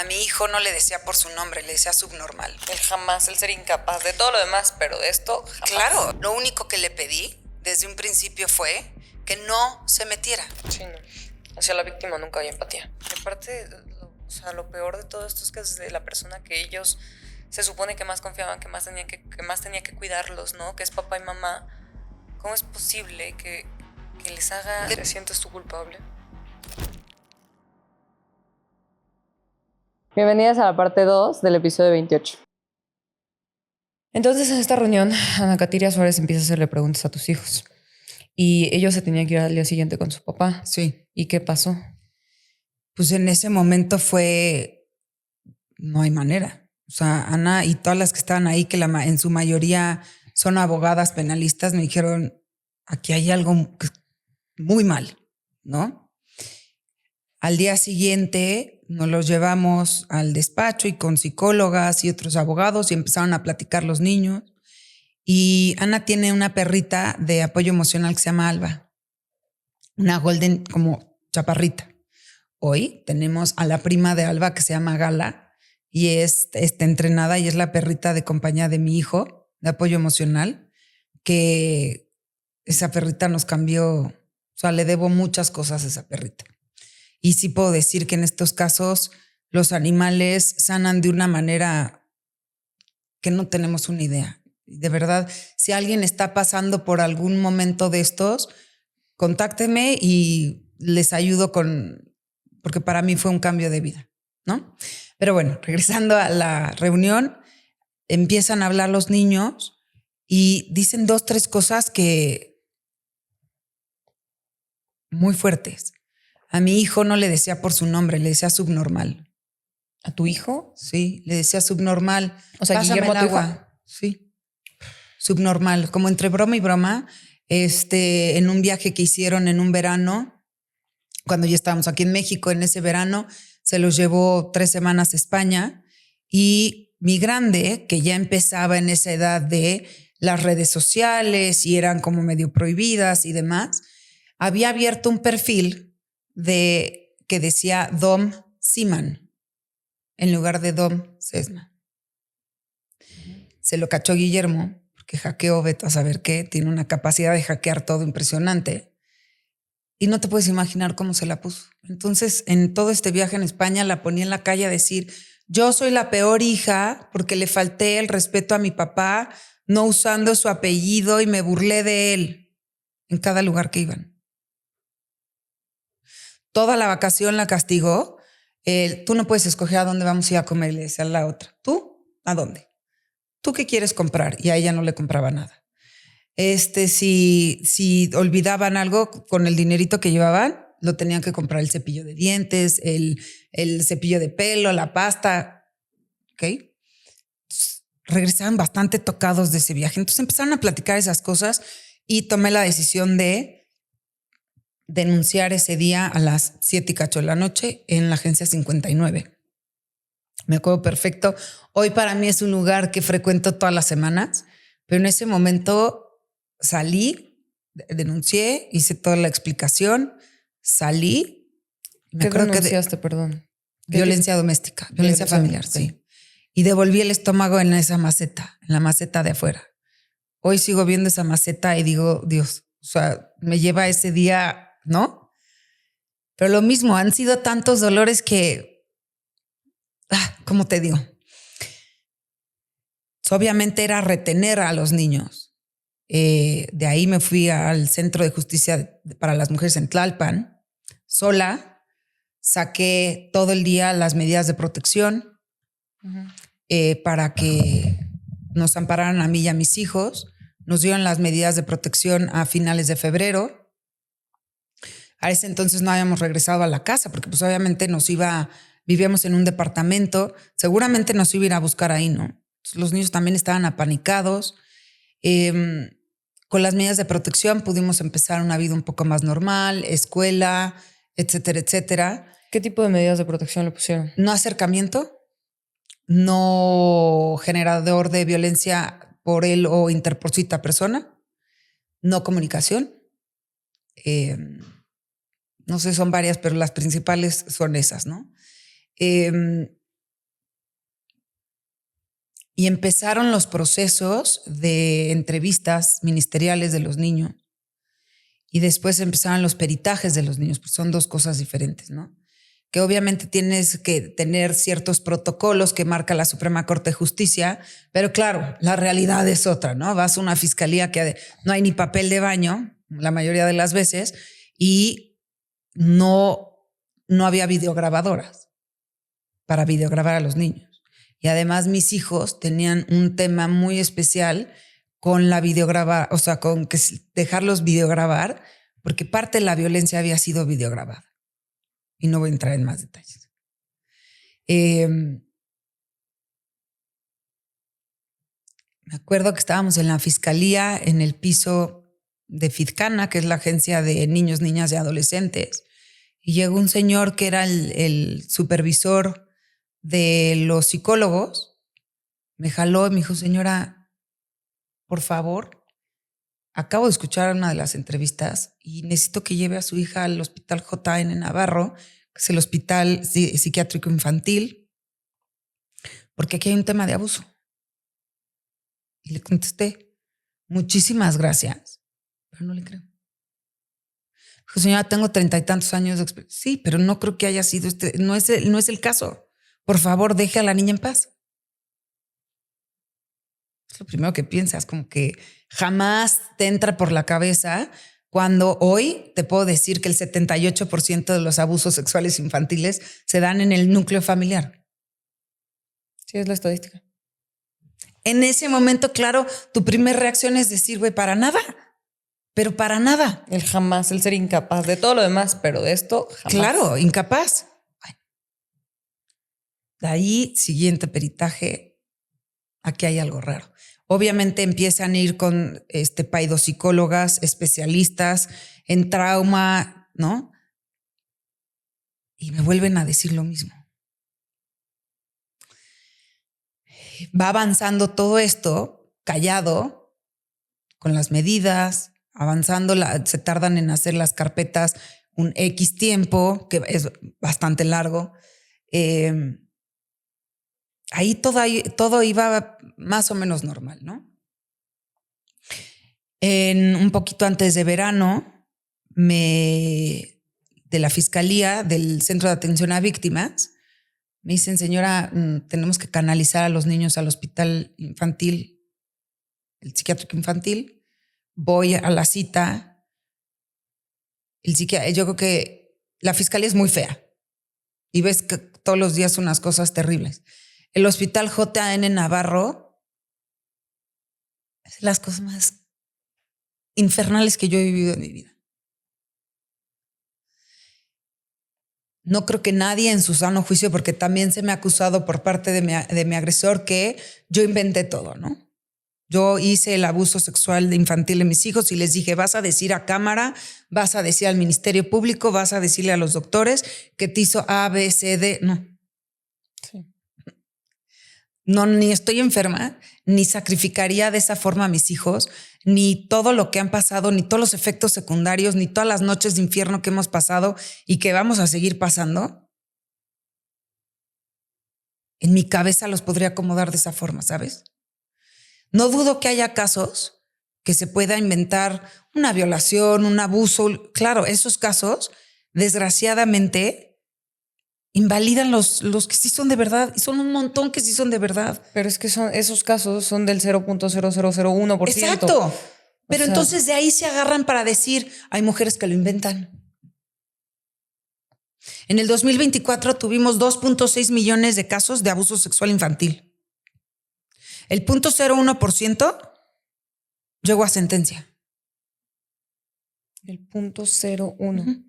A mi hijo no le decía por su nombre, le decía subnormal. Él sería incapaz de todo lo demás, pero de esto jamás. Claro, lo único que le pedí desde un principio fue que no se metiera. Sí, no. Hacia la víctima nunca hay empatía. Y aparte, lo peor de todo esto es que desde la persona que ellos se supone que más confiaban, que más tenía que cuidarlos, ¿no? Que es papá y mamá. ¿Cómo es posible que les haga... ¿Te sientes tú culpable? Bienvenidas a la parte 2 del episodio 28. Entonces, en esta reunión, Ana Katiria Suárez empieza a hacerle preguntas a tus hijos. Y ellos se tenían que ir al día siguiente con su papá. Sí. ¿Y qué pasó? Pues en ese momento no hay manera. O sea, Ana y todas las que estaban ahí, que en su mayoría son abogadas penalistas, me dijeron, aquí hay algo muy mal, ¿no? Al día siguiente nos los llevamos al despacho y con psicólogas y otros abogados y empezaron a platicar los niños. Y Ana tiene una perrita de apoyo emocional que se llama Alba, una golden como chaparrita. Hoy tenemos a la prima de Alba que se llama Gala y está entrenada y es la perrita de compañía de mi hijo de apoyo emocional, que esa perrita nos cambió, o sea, le debo muchas cosas a esa perrita. Y sí puedo decir que en estos casos los animales sanan de una manera que no tenemos una idea. De verdad, si alguien está pasando por algún momento de estos, contáctenme y les ayudo porque para mí fue un cambio de vida, ¿no? Pero bueno, regresando a la reunión, empiezan a hablar los niños y dicen 2, 3 cosas que muy fuertes. A mi hijo no le decía por su nombre, le decía subnormal. ¿A tu hijo? Sí, le decía subnormal. O sea, Pásame Guillermo, el tu hijo. agua. Sí, subnormal. Como entre broma y broma, en un viaje que hicieron en un verano, cuando ya estábamos aquí en México, en ese verano, se los llevó 3 semanas a España y mi grande, que ya empezaba en esa edad de las redes sociales y eran como medio prohibidas y demás, había abierto un perfil que decía Dom Seaman en lugar de Dom Sesma. Se lo cachó Guillermo, porque hackeó, vete a saber qué, tiene una capacidad de hackear todo impresionante. Y no te puedes imaginar cómo se la puso. Entonces, en todo este viaje en España, la ponía en la calle a decir, yo soy la peor hija porque le falté el respeto a mi papá, no usando su apellido y me burlé de él en cada lugar que iban. Toda la vacación la castigó. Tú no puedes escoger a dónde vamos a ir a comer, le decía a la otra. ¿Tú? ¿A dónde? ¿Tú qué quieres comprar? Y a ella no le compraba nada. Si olvidaban algo con el dinerito que llevaban, lo tenían que comprar el cepillo de dientes, el cepillo de pelo, la pasta. ¿Ok? Entonces, regresaban bastante tocados de ese viaje. Entonces empezaron a platicar esas cosas y tomé la decisión de denunciar ese día a las 7:08 de la noche en la agencia 59. Me acuerdo perfecto. Hoy para mí es un lugar que frecuento todas las semanas, pero en ese momento salí, denuncié, hice toda la explicación, salí. ¿Qué denunciaste, perdón? Violencia doméstica, violencia familiar, sí. Y devolví el estómago en esa maceta, en la maceta de afuera. Hoy sigo viendo esa maceta y digo, Dios, o sea, me lleva ese día, ¿no? Pero lo mismo, han sido tantos dolores que, ¿cómo te digo? Obviamente era retener a los niños. De ahí me fui al Centro de Justicia para las Mujeres en Tlalpan, sola, saqué todo el día las medidas de protección para que nos ampararan a mí y a mis hijos. Nos dieron las medidas de protección a finales de febrero. A ese entonces no habíamos regresado a la casa porque pues obviamente vivíamos en un departamento, seguramente nos iba a ir a buscar ahí, ¿no? Los niños también estaban apanicados. Con las medidas de protección pudimos empezar una vida un poco más normal, escuela, etcétera, etcétera. ¿Qué tipo de medidas de protección le pusieron? No acercamiento, no generador de violencia por él o por cita persona, no comunicación. No sé, son varias, pero las principales son esas, ¿no? Y empezaron los procesos de entrevistas ministeriales de los niños. Y después empezaron los peritajes de los niños, pues son dos cosas diferentes, ¿no? Que obviamente tienes que tener ciertos protocolos que marca la Suprema Corte de Justicia, pero claro, la realidad es otra, ¿no? Vas a una fiscalía que no hay ni papel de baño, la mayoría de las veces, y no había videograbadoras para videograbar a los niños. Y además mis hijos tenían un tema muy especial con la videograba, o sea, con que dejarlos videograbar, porque parte de la violencia había sido videograbada. Y no voy a entrar en más detalles. Me acuerdo que estábamos en la fiscalía en el piso de FIDCANA, que es la agencia de niños, niñas y adolescentes. Y llegó un señor que era el supervisor de los psicólogos, me jaló y me dijo, señora, por favor, acabo de escuchar una de las entrevistas y necesito que lleve a su hija al Hospital JN Navarro, que es el Hospital Psiquiátrico Infantil, porque aquí hay un tema de abuso. Y le contesté, muchísimas gracias, pero no le creo. Dijo, señora, tengo 30 y tantos años de experiencia. Sí, pero no creo que haya sido no es el caso. Por favor, deje a la niña en paz. Es lo primero que piensas, como que jamás te entra por la cabeza cuando hoy te puedo decir que el 78% de los abusos sexuales infantiles se dan en el núcleo familiar. Sí, es la estadística. En ese momento, claro, tu primera reacción es decir, güey, para nada, pero para nada. El jamás, el ser incapaz de todo lo demás, pero de esto jamás. Claro, incapaz. Bueno. De ahí, siguiente peritaje, aquí hay algo raro. Obviamente empiezan a ir con paidopsicólogas, especialistas en trauma, ¿no? Y me vuelven a decir lo mismo. Va avanzando todo esto, callado, con las medidas, avanzando, se tardan en hacer las carpetas un X tiempo, que es bastante largo. Ahí todo iba más o menos normal, ¿no? Un poquito antes de verano, de la Fiscalía, del Centro de Atención a Víctimas, me dicen, señora, tenemos que canalizar a los niños al hospital infantil, el psiquiátrico infantil. Voy a la cita. Yo creo que la Fiscalía es muy fea y ves que todos los días unas cosas terribles. El Hospital JN Navarro es de las cosas más infernales que yo he vivido en mi vida. No creo que nadie en su sano juicio, porque también se me ha acusado por parte de mi agresor que yo inventé todo, ¿no? Yo hice el abuso sexual infantil de mis hijos y les dije, vas a decir a cámara, vas a decir al Ministerio Público, vas a decirle a los doctores que te hizo A, B, C, D. No. Sí. No, ni estoy enferma, ni sacrificaría de esa forma a mis hijos, ni todo lo que han pasado, ni todos los efectos secundarios, ni todas las noches de infierno que hemos pasado y que vamos a seguir pasando. En mi cabeza los podría acomodar de esa forma, ¿sabes? No dudo que haya casos que se pueda inventar una violación, un abuso. Claro, esos casos, desgraciadamente, invalidan los que sí son de verdad. Y son un montón que sí son de verdad. Pero es que esos casos son del 0.0001%. Exacto. Pero entonces de ahí se agarran para decir, hay mujeres que lo inventan. En el 2024 tuvimos 2.6 millones de casos de abuso sexual infantil. El 0.01% llegó a sentencia. El 0.01. Uh-huh.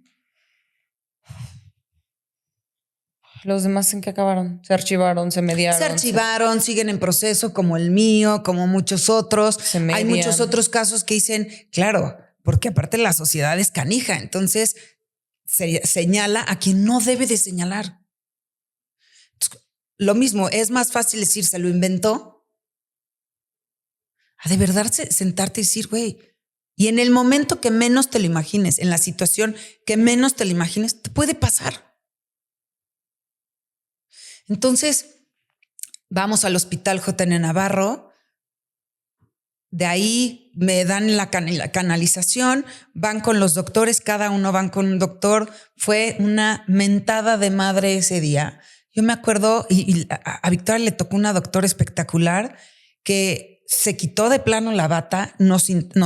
¿Los demás en qué acabaron? ¿Se archivaron? ¿Se mediaron? Se archivaron, siguen en proceso como el mío, como muchos otros. Hay muchos otros casos que dicen, claro, porque aparte la sociedad es canija, entonces se señala a quien no debe de señalar. Entonces, lo mismo, es más fácil decir, se lo inventó, a de verdad sentarte y decir, güey, y en el momento que menos te lo imagines, en la situación que menos te lo imagines, te puede pasar. Entonces, Vamos al hospital JN Navarro. De ahí me dan la canalización, van con los doctores, cada uno van con un doctor. Fue una mentada de madre ese día. Yo me acuerdo, y a Victoria le tocó una doctora espectacular que se quitó de plano la bata, nos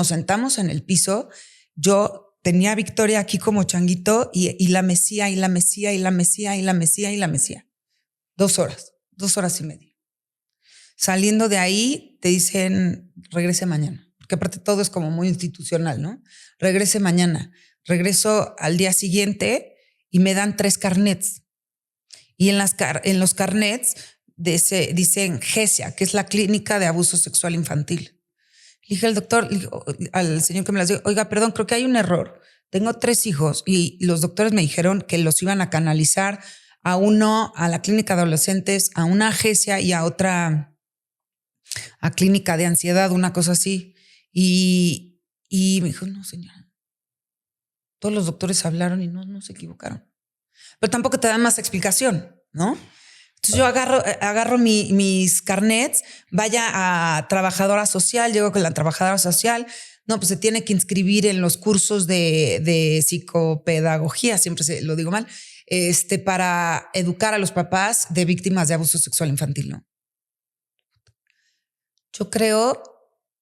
sentamos en el piso. Yo tenía a Victoria aquí como changuito y la mecía, y la mecía, y la mecía, y la mecía, y la mecía. 2 horas y media. Saliendo de ahí, te dicen, regrese mañana. Porque aparte todo es como muy institucional, ¿no? Regrese mañana. Regreso al día siguiente y me dan 3 carnets. Y en los carnets dicen GESIA, que es la Clínica de Abuso Sexual Infantil. Le dije al doctor, al señor que me las dio, oiga, perdón, creo que hay un error. Tengo 3 hijos y los doctores me dijeron que los iban a canalizar a uno a la clínica de adolescentes, a una GESIA y a otra... a clínica de ansiedad, una cosa así. Y me dijo, no, señora. Todos los doctores hablaron y no se equivocaron. Pero tampoco te dan más explicación, ¿no? Entonces yo agarro mis carnets, vaya a trabajadora social, llego con la trabajadora social. No, pues se tiene que inscribir en los cursos de psicopedagogía, siempre lo digo mal, para educar a los papás de víctimas de abuso sexual infantil, ¿no? Yo creo,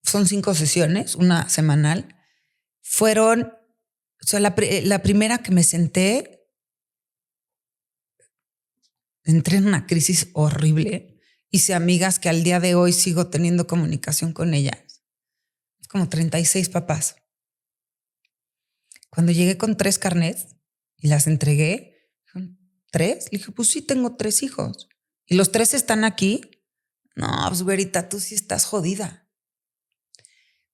son 5 sesiones, una semanal. Fueron, o sea, la primera que me senté, entré en una crisis horrible. Hice amigas que al día de hoy sigo teniendo comunicación con ellas. Como 36 papás. Cuando llegué con 3 carnets y las entregué, ¿3? Le dije, pues sí, tengo 3 hijos. ¿Y los 3 están aquí? No, pues güerita, tú sí estás jodida.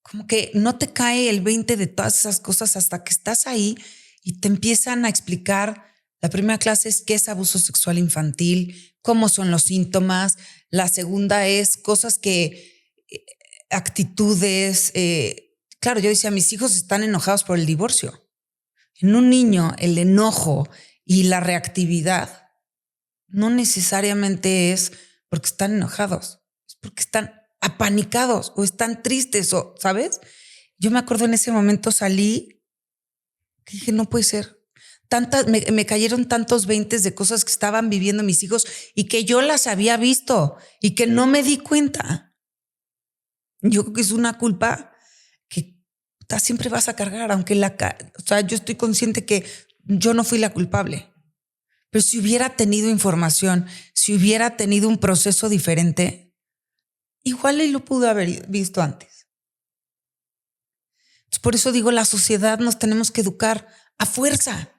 Como que no te cae el 20 de todas esas cosas hasta que estás ahí y te empiezan a explicar. La primera clase es qué es abuso sexual infantil, cómo son los síntomas. La segunda es cosas actitudes. Claro, yo decía, mis hijos están enojados por el divorcio. En un niño, el enojo y la reactividad no necesariamente es porque están enojados, es porque están apanicados o están tristes, o, ¿sabes? Yo me acuerdo en ese momento salí que dije, no puede ser. Me cayeron tantos 20 de cosas que estaban viviendo mis hijos y que yo las había visto y que no me di cuenta. Yo creo que es una culpa que siempre vas a cargar, aunque o sea, yo estoy consciente que yo no fui la culpable. Pero si hubiera tenido información, si hubiera tenido un proceso diferente, igual lo pude haber visto antes. Por eso digo, la sociedad nos tenemos que educar a fuerza,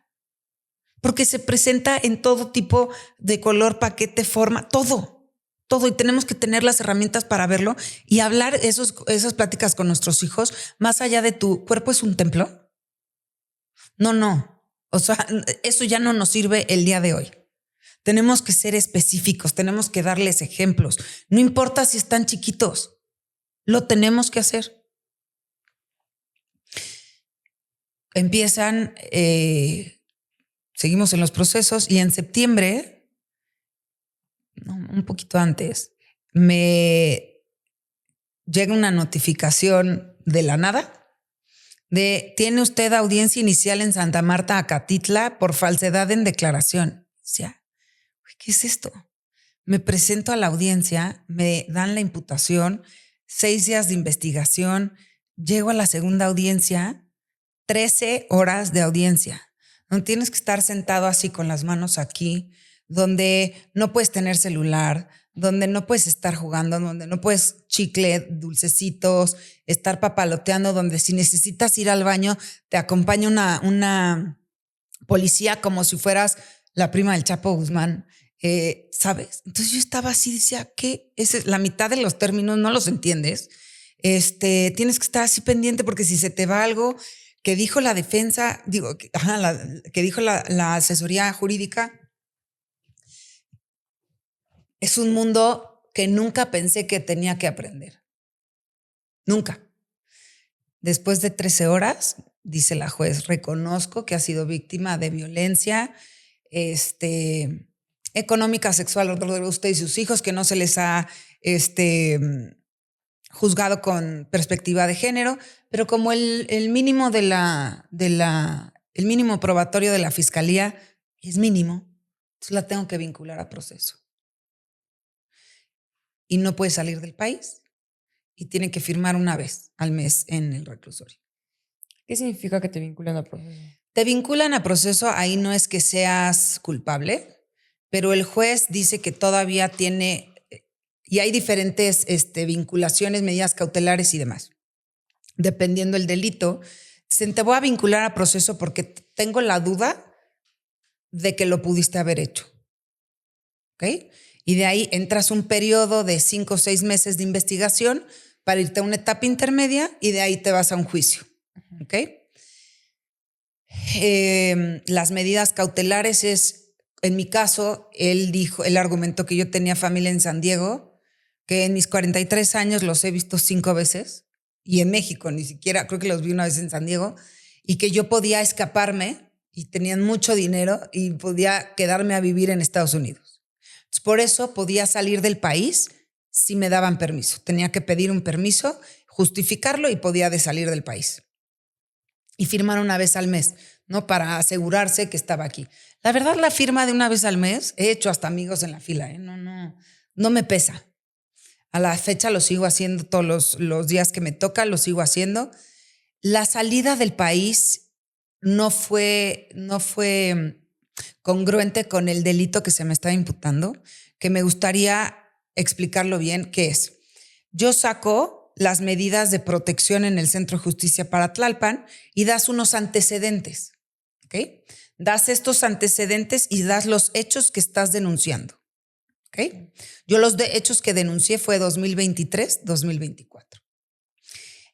porque se presenta en todo tipo de color, paquete, forma, todo, y tenemos que tener las herramientas para verlo y hablar esas pláticas con nuestros hijos, más allá de tu cuerpo es un templo. No. O sea, eso ya no nos sirve el día de hoy. Tenemos que ser específicos, tenemos que darles ejemplos. No importa si están chiquitos, lo tenemos que hacer. Empiezan, seguimos en los procesos y en septiembre, un poquito antes, me llega una notificación de la nada. Tiene usted audiencia inicial en Santa Marta, Acatitla, por falsedad en declaración. O sea, ¿qué es esto? Me presento a la audiencia, me dan la imputación, 6 días de investigación, llego a la segunda audiencia, 13 horas de audiencia. No tienes que estar sentado así con las manos aquí, donde no puedes tener celular, donde no puedes estar jugando, donde no puedes chicle, dulcecitos, estar papaloteando, donde si necesitas ir al baño te acompaña una policía como si fueras la prima del Chapo Guzmán, ¿sabes? Entonces yo estaba así, decía, ¿qué? La mitad de los términos no los entiendes. Tienes que estar así pendiente porque si se te va algo que dijo la defensa, que dijo la asesoría jurídica, es un mundo que nunca pensé que tenía que aprender. Nunca. Después de 13 horas, dice la juez, reconozco que ha sido víctima de violencia, económica, sexual de usted y sus hijos, que no se les ha juzgado con perspectiva de género, pero como el mínimo el mínimo probatorio de la fiscalía es mínimo, entonces la tengo que vincular a proceso. Y no puede salir del país y tiene que firmar una vez al mes en el reclusorio. ¿Qué significa que te vinculan a proceso? Te vinculan a proceso, ahí no es que seas culpable, pero el juez dice que todavía tiene, y hay diferentes vinculaciones, medidas cautelares y demás. Dependiendo del delito, te voy a vincular a proceso porque tengo la duda de que lo pudiste haber hecho. ¿Ok? Y de ahí entras un periodo de 5 o 6 meses de investigación para irte a una etapa intermedia y de ahí te vas a un juicio. ¿Ok? Las medidas cautelares es, en mi caso, él argumentó que yo tenía familia en San Diego, que en mis 43 años los he visto 5 veces, y en México ni siquiera, creo que los vi una vez en San Diego, y que yo podía escaparme y tenían mucho dinero y podía quedarme a vivir en Estados Unidos. Entonces, por eso podía salir del país si me daban permiso. Tenía que pedir un permiso, justificarlo y podía salir del país. Y firmar una vez al mes, ¿no? Para asegurarse que estaba aquí. La verdad, la firma de una vez al mes, he hecho hasta amigos en la fila, ¿eh? No me pesa. A la fecha lo sigo haciendo todos los días que me toca, lo sigo haciendo. La salida del país no fue congruente con el delito que se me está imputando, que me gustaría explicarlo bien, ¿qué es? Yo saco las medidas de protección en el Centro de Justicia para Tlalpan y das unos antecedentes, ¿ok? Das estos antecedentes y das los hechos que estás denunciando. ¿Okay? Yo los hechos que denuncié fue 2023, 2024.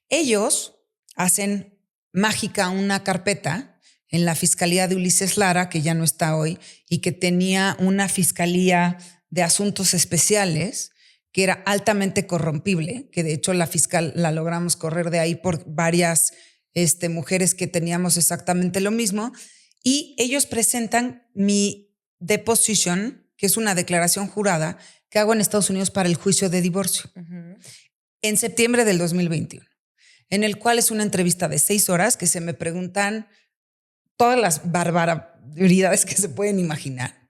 Ellos hacen mágica una carpeta en la Fiscalía de Ulises Lara, que ya no está hoy, y que tenía una Fiscalía de Asuntos Especiales, que era altamente corrompible, que de hecho la fiscal la logramos correr de ahí por varias mujeres que teníamos exactamente lo mismo, y ellos presentan mi deposition, que es una declaración jurada que hago en Estados Unidos para el juicio de divorcio, en septiembre del 2021, en el cual es una entrevista de 6 horas que se me preguntan todas las barbaridades que se pueden imaginar.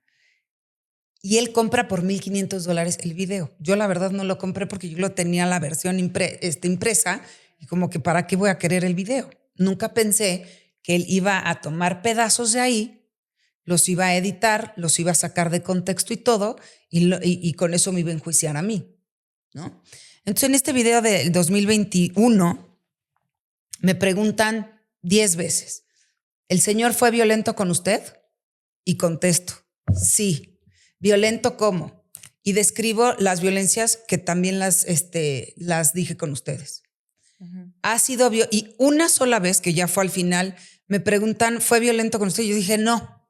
Y él compra por $1,500 el video. Yo la verdad no lo compré porque yo lo tenía la versión impresa y como que ¿para qué voy a querer el video? Nunca pensé que él iba a tomar pedazos de ahí, los iba a editar, los iba a sacar de contexto y todo, y con eso me iba a enjuiciar a mí, ¿no? Entonces, en este video del 2021 me preguntan 10 veces, ¿el señor fue violento con usted? Y contesto, sí. ¿Violento cómo? Y describo las violencias que también las dije con ustedes. Ha sido y una sola vez, que ya fue al final, me preguntan, ¿fue violento con usted? Y yo dije, no.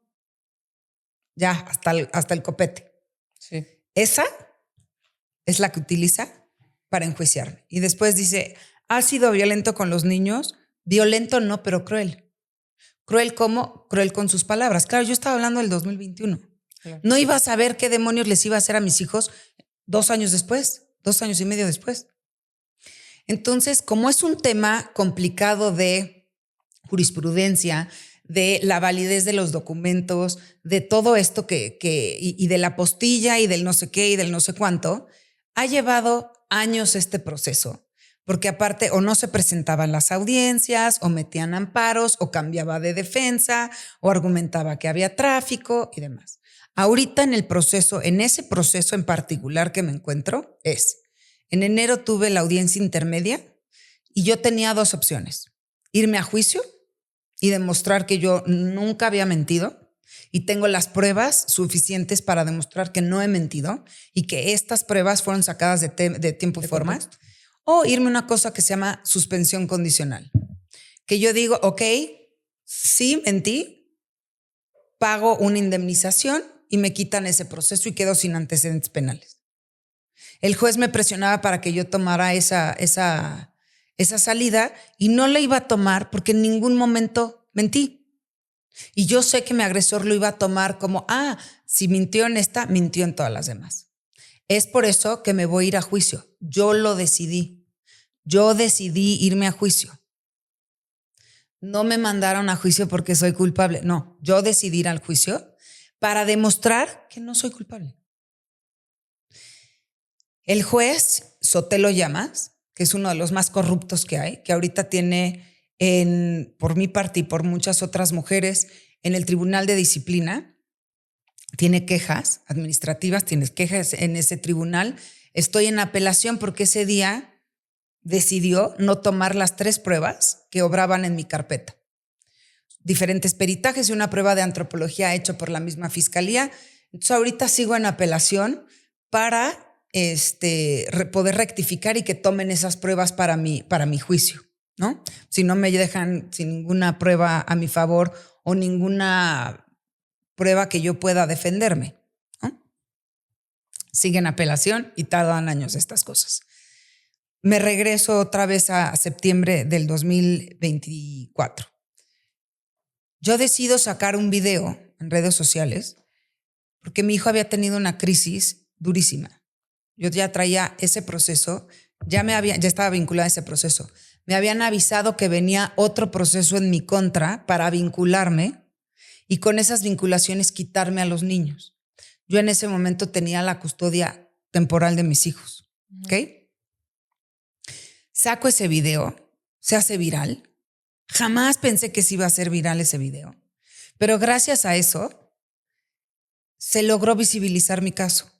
Ya, hasta el copete. Sí. Esa es la que utiliza para enjuiciarme. Y después dice, ¿ha sido violento con los niños? Violento no, pero cruel. ¿Cruel cómo? Cruel con sus palabras. Claro, yo estaba hablando del 2021. Claro. No iba a saber qué demonios les iba a hacer a mis hijos 2 años después, 2 años y medio después. Entonces, como es un tema complicado de jurisprudencia, de la validez de los documentos, de todo esto y de la postilla y del no sé qué y del no sé cuánto, ha llevado años este proceso, porque aparte o no se presentaban las audiencias, o metían amparos, o cambiaba de defensa, o argumentaba que había tráfico y demás. Ahorita en ese proceso en particular que me encuentro en enero tuve la audiencia intermedia y yo tenía 2 opciones, irme a juicio y demostrar que yo nunca había mentido y tengo las pruebas suficientes para demostrar que no he mentido y que estas pruebas fueron sacadas de tiempo y forma, o irme a una cosa que se llama suspensión condicional, que yo digo, ok, sí mentí, pago una indemnización y me quitan ese proceso y quedo sin antecedentes penales. El juez me presionaba para que yo tomara esa salida y no la iba a tomar porque en ningún momento mentí. Y yo sé que mi agresor lo iba a tomar como, si mintió en esta, mintió en todas las demás. Es por eso que me voy a ir a juicio. Yo lo decidí. Yo decidí irme a juicio. No me mandaron a juicio porque soy culpable. No, yo decidí ir al juicio para demostrar que no soy culpable. El juez Sotelo Llamas, que es uno de los más corruptos que hay, que ahorita tiene por mi parte y por muchas otras mujeres en el Tribunal de Disciplina, tiene quejas administrativas, tiene quejas en ese tribunal. Estoy en apelación porque ese día decidió no tomar las 3 pruebas que obraban en mi carpeta. Diferentes peritajes y una prueba de antropología hecha por la misma fiscalía. Entonces ahorita sigo en apelación para poder rectificar y que tomen esas pruebas para mi juicio, ¿no? Si no me dejan sin ninguna prueba a mi favor o ninguna prueba que yo pueda defenderme, ¿no? Sigue en apelación y tardan años estas cosas. Me regreso otra vez a septiembre del 2024. Yo decido sacar un video en redes sociales porque mi hijo había tenido una crisis durísima. Yo ya traía ese proceso, ya estaba vinculada a ese proceso. Me habían avisado que venía otro proceso en mi contra para vincularme y con esas vinculaciones quitarme a los niños. Yo en ese momento tenía la custodia temporal de mis hijos, ¿ok? Saco ese video, se hace viral. Jamás pensé que se iba a hacer viral ese video, pero gracias a eso se logró visibilizar mi caso.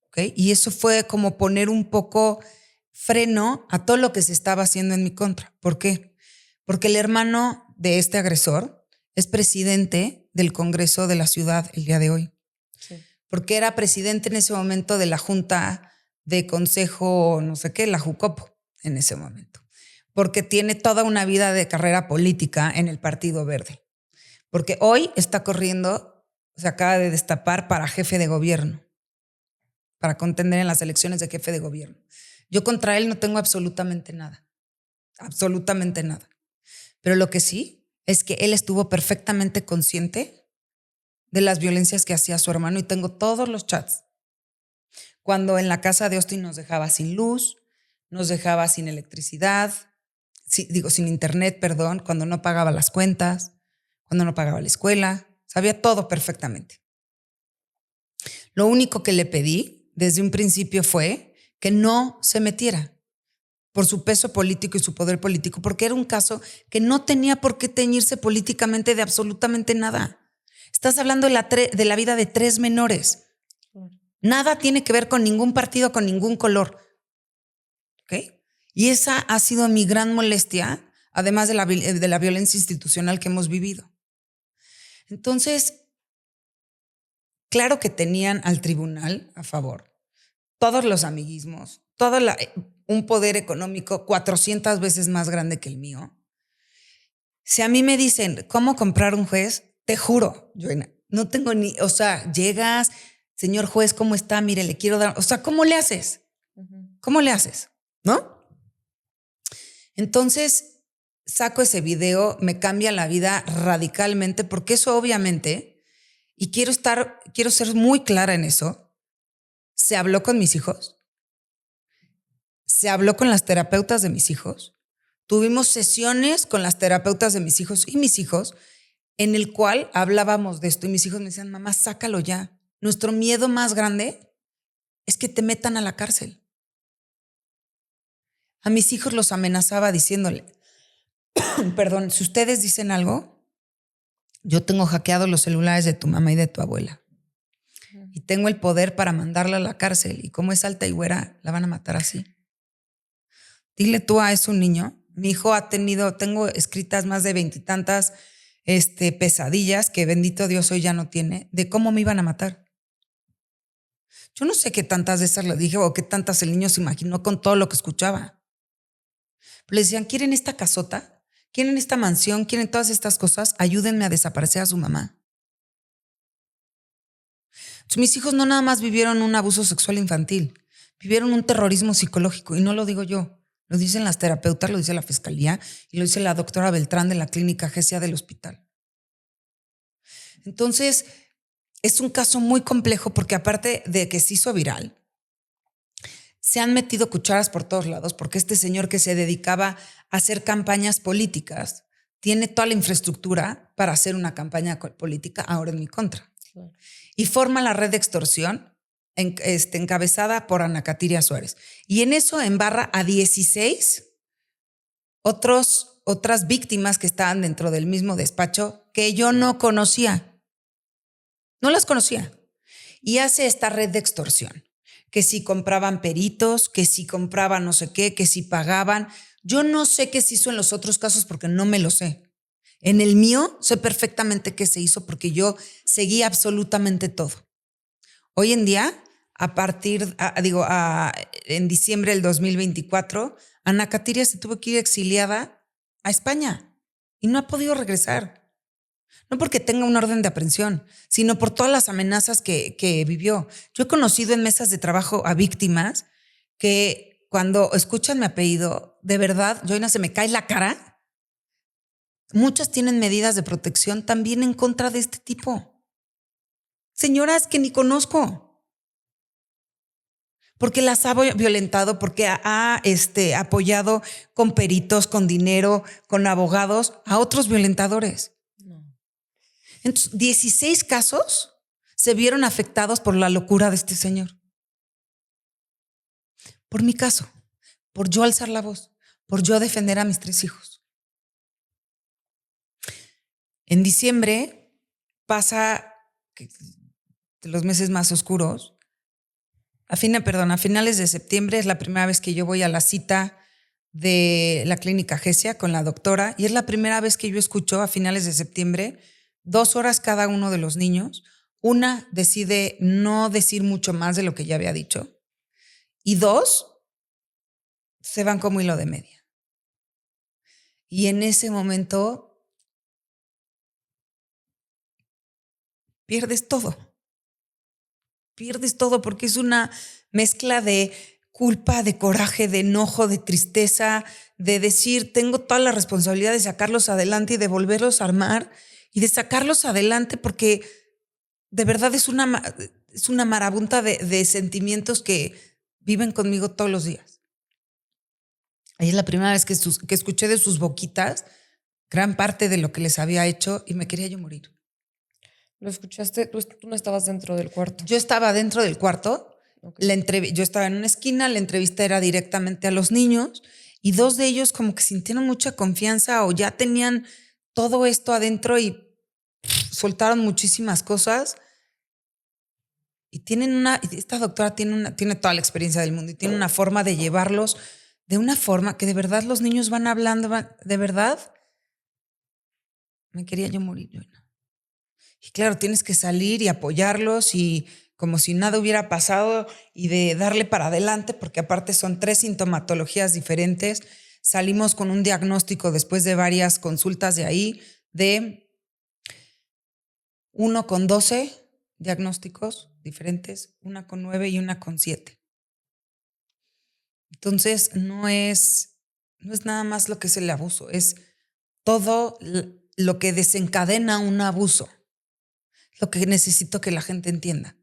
¿Okay? Y eso fue como poner un poco freno a todo lo que se estaba haciendo en mi contra. ¿Por qué? Porque el hermano de este agresor es presidente del Congreso de la ciudad el día de hoy. Sí. Porque era presidente en ese momento de la Junta de Consejo, no sé qué, la Jucopo, en ese momento. Porque tiene toda una vida de carrera política en el Partido Verde. Porque hoy está corriendo, se acaba de destapar para jefe de gobierno, para contender en las elecciones de jefe de gobierno. Yo contra él no tengo absolutamente nada. Absolutamente nada. Pero lo que sí es que él estuvo perfectamente consciente de las violencias que hacía su hermano y tengo todos los chats. Cuando en la casa de Austin nos dejaba sin luz, nos dejaba sin electricidad, sin internet, perdón, cuando no pagaba las cuentas, cuando no pagaba la escuela, sabía todo perfectamente. Lo único que le pedí desde un principio fue que no se metiera por su peso político y su poder político, porque era un caso que no tenía por qué teñirse políticamente de absolutamente nada. Estás hablando de la vida de 3 menores. Nada tiene que ver con ningún partido, con ningún color. ¿Ok? Y esa ha sido mi gran molestia, además de la violencia institucional que hemos vivido. Entonces, claro que tenían al tribunal a favor, todos los amiguismos, un poder económico 400 veces más grande que el mío. Si a mí me dicen, ¿cómo comprar un juez? Te juro, Joana, no tengo llegas, señor juez, ¿cómo está? Mire, le quiero dar, ¿cómo le haces? ¿Cómo le haces? ¿No? Entonces, saco ese video, me cambia la vida radicalmente, porque eso obviamente, y quiero ser muy clara en eso, se habló con mis hijos, se habló con las terapeutas de mis hijos, tuvimos sesiones con las terapeutas de mis hijos y mis hijos, en el cual hablábamos de esto y mis hijos me decían, mamá, sácalo ya. Nuestro miedo más grande es que te metan a la cárcel. A mis hijos los amenazaba diciéndole, perdón, si ustedes dicen algo, yo tengo hackeados los celulares de tu mamá y de tu abuela. Y tengo el poder para mandarla a la cárcel. Y como es alta y güera, la van a matar así. Dile tú a eso, niño. Mi hijo tengo escritas más de 20 y tantas pesadillas que bendito Dios hoy ya no tiene, de cómo me iban a matar. Yo no sé qué tantas de esas le dije o qué tantas el niño se imaginó con todo lo que escuchaba. Pero le decían, ¿quieren esta casota? ¿Quieren esta mansión? ¿Quieren todas estas cosas? Ayúdenme a desaparecer a su mamá. Entonces, mis hijos no nada más vivieron un abuso sexual infantil, vivieron un terrorismo psicológico. Y no lo digo yo, lo dicen las terapeutas, lo dice la fiscalía y lo dice la doctora Beltrán de la clínica GESIA del hospital. Entonces, es un caso muy complejo porque aparte de que se hizo viral, se han metido cucharas por todos lados porque este señor que se dedicaba a hacer campañas políticas tiene toda la infraestructura para hacer una campaña política ahora en mi contra. Claro. Y forma la red de extorsión encabezada por Ana Katiria Suárez. Y en eso embarra a 16 otras víctimas que estaban dentro del mismo despacho que yo no conocía. No las conocía. Y hace esta red de extorsión. Que si compraban peritos, que si compraban no sé qué, que si pagaban. Yo no sé qué se hizo en los otros casos porque no me lo sé. En el mío sé perfectamente qué se hizo porque yo seguí absolutamente todo. Hoy en día, en diciembre del 2024, Ana Katiria se tuvo que ir exiliada a España y no ha podido regresar. No porque tenga una orden de aprehensión, sino por todas las amenazas que vivió. Yo he conocido en mesas de trabajo a víctimas que cuando escuchan mi apellido, de verdad, Joina, se me cae la cara. Muchas tienen medidas de protección también en contra de este tipo. Señoras que ni conozco. Porque las ha violentado, porque ha apoyado con peritos, con dinero, con abogados a otros violentadores. Entonces, 16 casos se vieron afectados por la locura de este señor. Por mi caso, por yo alzar la voz, por yo defender a mis 3 hijos. En diciembre pasa de los meses más oscuros. A finales de septiembre es la primera vez que yo voy a la cita de la clínica Gesia con la doctora y es la primera vez que yo escucho a finales de septiembre 2 horas cada uno de los niños. Una decide no decir mucho más de lo que ya había dicho y 2 se van como hilo de media. Y en ese momento pierdes todo. Pierdes todo porque es una mezcla de culpa, de coraje, de enojo, de tristeza, de decir, tengo toda la responsabilidad de sacarlos adelante y de volverlos a armar y de sacarlos adelante porque de verdad es una marabunta de sentimientos que viven conmigo todos los días. Ahí es la primera vez que escuché de sus boquitas gran parte de lo que les había hecho y me quería yo morir. ¿Lo escuchaste? ¿Tú no estabas dentro del cuarto? Yo estaba dentro del cuarto. Okay. Yo estaba en una esquina, la entrevista era directamente a los niños y 2 de ellos como que sintieron mucha confianza o ya tenían todo esto adentro y soltaron muchísimas cosas. Y esta doctora tiene toda la experiencia del mundo y tiene una forma de llevarlos de una forma que de verdad los niños van hablando, de verdad. Me quería yo morir, Joina. Y claro, tienes que salir y apoyarlos y como si nada hubiera pasado y de darle para adelante, porque aparte son 3 sintomatologías diferentes. Salimos con un diagnóstico después de varias consultas de ahí de 1 con 12 diagnósticos diferentes, 1 con 9 y 1 con 7. Entonces, no es nada más lo que es el abuso, es todo lo que desencadena un abuso. Lo que necesito que la gente entienda.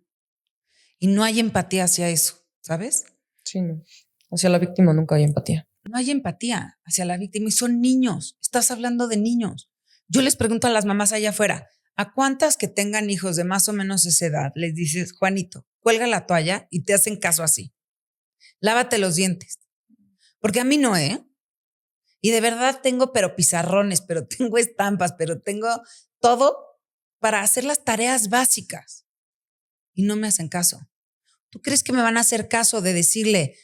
Y no hay empatía hacia eso, ¿sabes? Sí, no. Hacia la víctima nunca hay empatía. No hay empatía hacia la víctima y son niños. Estás hablando de niños. Yo les pregunto a las mamás allá afuera, ¿a cuántas que tengan hijos de más o menos esa edad les dices, Juanito, cuelga la toalla y te hacen caso así? Lávate los dientes. Porque a mí no, ¿eh? Y de verdad tengo pero pizarrones, pero tengo estampas, pero tengo todo para hacer las tareas básicas. Y no me hacen caso. ¿Tú crees que me van a hacer caso de decirle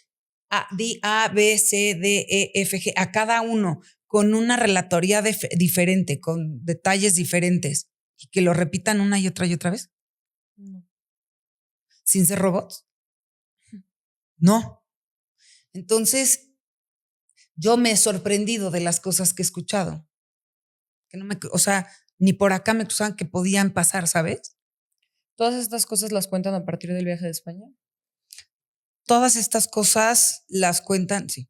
di A, B, C, D, E, F, G a cada uno con una relatoría diferente, con detalles diferentes y que lo repitan una y otra vez? No. ¿Sin ser robots? No. Entonces, yo me he sorprendido de las cosas que he escuchado. Que ni por acá me acusaban que podían pasar, ¿sabes? ¿Todas estas cosas las cuentan a partir del viaje de España? Todas estas cosas las cuentan, sí.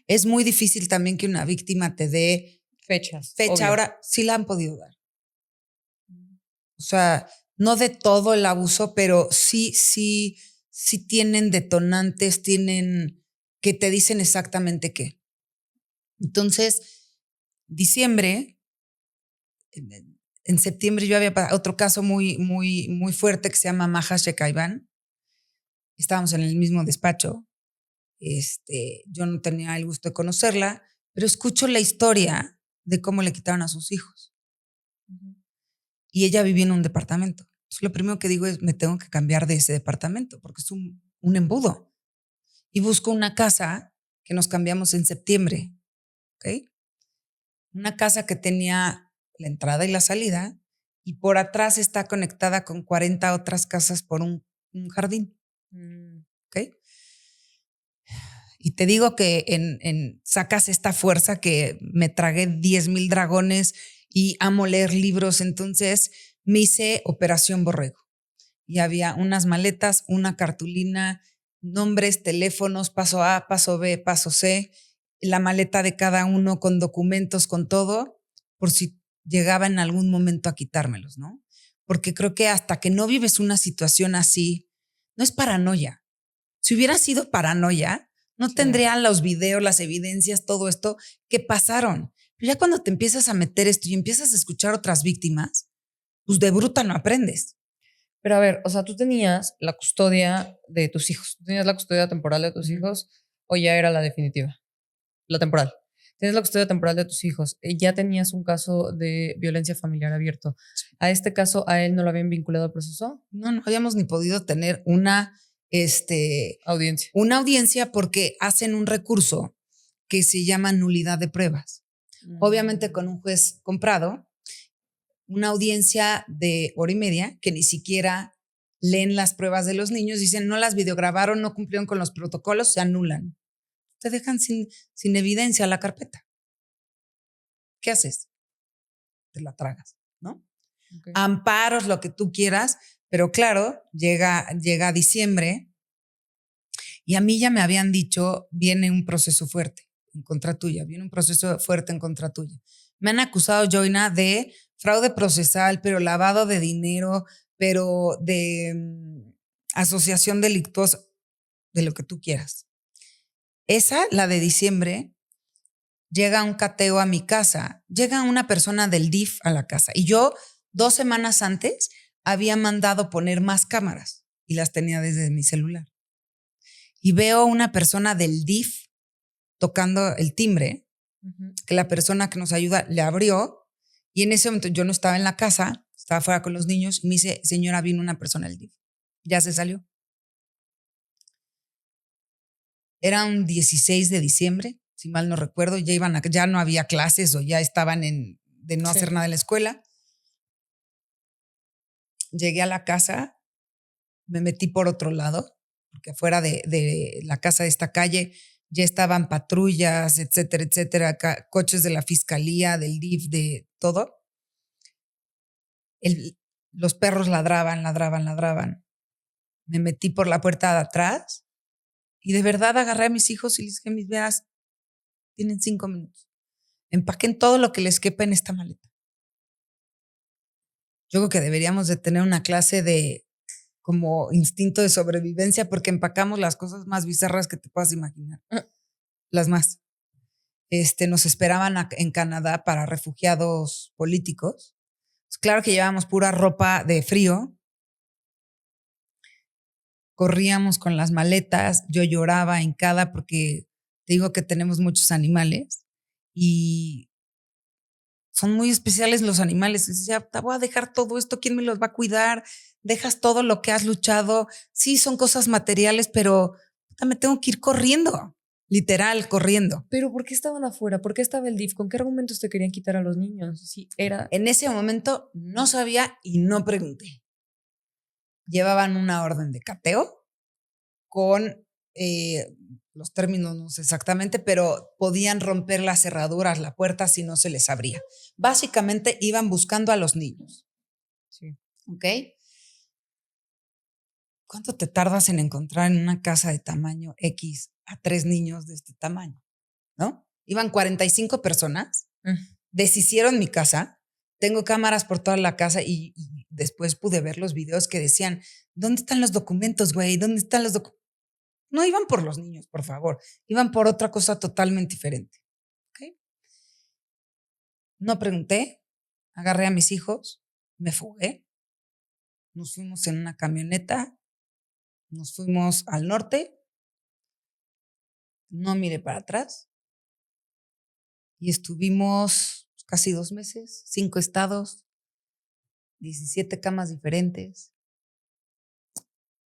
Es muy difícil también que una víctima te dé fecha. Obvio. Ahora sí la han podido dar. O sea, no de todo el abuso, pero sí tienen detonantes, tienen que te dicen exactamente qué. Entonces, diciembre, en septiembre yo había otro caso muy fuerte que se llama Maja Shekaiban. Estábamos en el mismo despacho. Yo no tenía el gusto de conocerla, pero escucho la historia de cómo le quitaron a sus hijos. Y ella vivía en un departamento. Entonces, lo primero que digo es, me tengo que cambiar de ese departamento porque es un embudo. Y busco una casa que nos cambiamos en septiembre, ¿ok? Una casa que tenía la entrada y la salida y por atrás está conectada con 40 otras casas por un jardín, ¿ok? Y te digo que sacas esta fuerza que me tragué 10,000 dragones y amo leer libros, entonces me hice Operación Borrego. Y había unas maletas, una cartulina, nombres, teléfonos, paso A, paso B, paso C, la maleta de cada uno con documentos, con todo, por si llegaba en algún momento a quitármelos, ¿no? Porque creo que hasta que no vives una situación así, no es paranoia. Si hubiera sido paranoia, no tendría los videos, las evidencias, todo esto que pasaron. Pero ya cuando te empiezas a meter esto y empiezas a escuchar otras víctimas, pues de bruta no aprendes. Pero a ver, o sea, tú tenías la custodia de tus hijos. ¿Tú tenías la custodia temporal de tus hijos o ya era la definitiva? La temporal. Tienes la custodia temporal de tus hijos. Ya tenías un caso de violencia familiar abierto. ¿A este caso a él no lo habían vinculado al proceso? No habíamos ni podido tener una audiencia porque hacen un recurso que se llama nulidad de pruebas. Obviamente con un juez comprado, una audiencia de hora y media que ni siquiera leen las pruebas de los niños, dicen no las videograbaron, no cumplieron con los protocolos, se anulan. Te dejan sin evidencia la carpeta. ¿Qué haces? Te la tragas, ¿no? Okay. Amparos, lo que tú quieras, pero claro, llega diciembre y a mí ya me habían dicho, viene un proceso fuerte en contra tuya, viene un proceso fuerte en contra tuya. Me han acusado, Joina, de fraude procesal, pero lavado de dinero, pero de asociación delictuosa, de lo que tú quieras. Esa, la de diciembre, llega un cateo a mi casa, llega una persona del DIF a la casa y yo 2 semanas antes había mandado poner más cámaras y las tenía desde mi celular. Y veo una persona del DIF tocando el timbre, que la persona que nos ayuda le abrió y en ese momento yo no estaba en la casa, estaba fuera con los niños y me dice, señora, vino una persona del DIF. Ya se salió. Era un 16 de diciembre, si mal no recuerdo, ya no había clases o ya estaban de no hacer nada en la escuela. Llegué a la casa, me metí por otro lado, porque afuera de la casa de esta calle ya estaban patrullas, etcétera, etcétera, coches de la fiscalía, del DIF, de todo. Los perros ladraban. Me metí por la puerta de atrás y de verdad agarré a mis hijos y les dije, mis veas, tienen 5 minutos. Empaquen todo lo que les quepa en esta maleta. Yo creo que deberíamos de tener una clase de como instinto de sobrevivencia porque empacamos las cosas más bizarras que te puedas imaginar. Las más. Nos esperaban en Canadá para refugiados políticos. Pues claro que llevábamos pura ropa de frío. Corríamos con las maletas. Yo lloraba hincada porque te digo que tenemos muchos animales y son muy especiales los animales. Decía, te voy a dejar todo esto, ¿quién me los va a cuidar? Dejas todo lo que has luchado. Sí, son cosas materiales, pero me tengo que ir corriendo, literal, corriendo. ¿Pero por qué estaban afuera? ¿Por qué estaba el DIF? ¿Con qué argumentos te querían quitar a los niños? Sí, era... En ese momento no sabía y no pregunté. Llevaban una orden de cateo con los términos no sé exactamente, pero podían romper las cerraduras, la puerta si no se les abría. Básicamente iban buscando a los niños. Sí. ¿Ok? ¿Cuánto te tardas en encontrar en una casa de tamaño X a 3 niños de este tamaño? ¿No? Iban 45 personas, deshicieron mi casa, tengo cámaras por toda la casa y después pude ver los videos que decían, ¿dónde están los documentos, güey? ¿Dónde están los documentos? No iban por los niños, por favor. Iban por otra cosa totalmente diferente. ¿Okay? No pregunté, agarré a mis hijos, me fugué, nos fuimos en una camioneta, nos fuimos al norte, no miré para atrás y estuvimos casi 2 meses, 5 estados, 17 camas diferentes,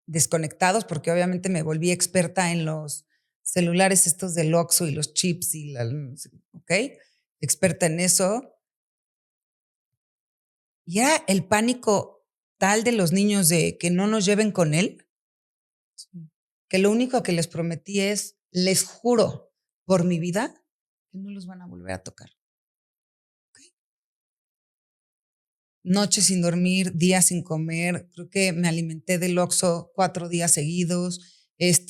desconectados, porque obviamente me volví experta en los celulares estos del Oxxo y los chips y ¿ok? Experta en eso. Y era el pánico tal de los niños de que no nos lleven con él, que lo único que les prometí es, les juro por mi vida, que no los van a volver a tocar. ¿Okay? Noches sin dormir, días sin comer, creo que me alimenté del Oxxo 4 días seguidos,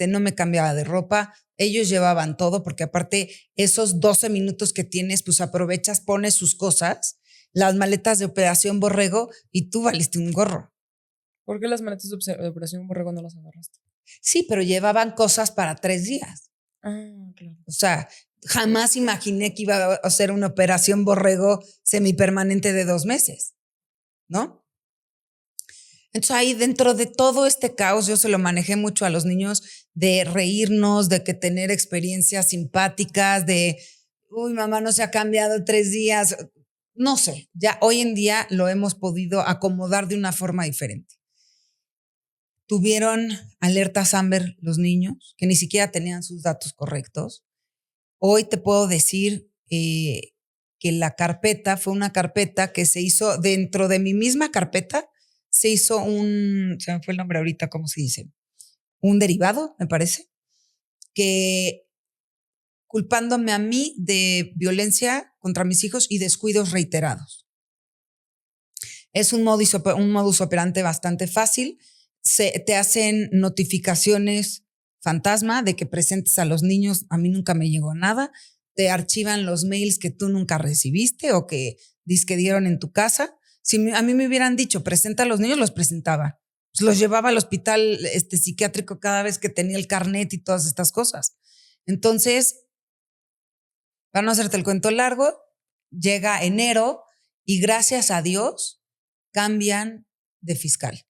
no me cambiaba de ropa, ellos llevaban todo, porque aparte esos 12 minutos que tienes, pues aprovechas, pones sus cosas, las maletas de Operación Borrego y tú valiste un gorro. ¿Por qué las maletas de Operación Borrego no las agarraste? Sí, pero llevaban cosas para 3 días. Ah, claro. O sea, jamás imaginé que iba a hacer una Operación Borrego semipermanente de 2 meses, ¿no? Entonces ahí dentro de todo este caos yo se lo manejé mucho a los niños de reírnos, de que tener experiencias simpáticas, de, uy, mamá no se ha cambiado 3 días. No sé, ya hoy en día lo hemos podido acomodar de una forma diferente. Tuvieron alertas Amber los niños, que ni siquiera tenían sus datos correctos. Hoy te puedo decir que la carpeta fue una carpeta que se hizo dentro de mi misma carpeta, se hizo se me fue el nombre ahorita, ¿cómo se dice? Un derivado, me parece, que culpándome a mí de violencia contra mis hijos y descuidos reiterados. Es un modus operandi bastante fácil. Te hacen notificaciones fantasma de que presentes a los niños. A mí nunca me llegó nada. Te archivan los mails que tú nunca recibiste o que dizque dieron en tu casa. Si a mí me hubieran dicho presenta a los niños, los presentaba. Pues los llevaba al hospital psiquiátrico cada vez que tenía el carnet y todas estas cosas. Entonces, para no hacerte el cuento largo, llega enero y gracias a Dios cambian de fiscal.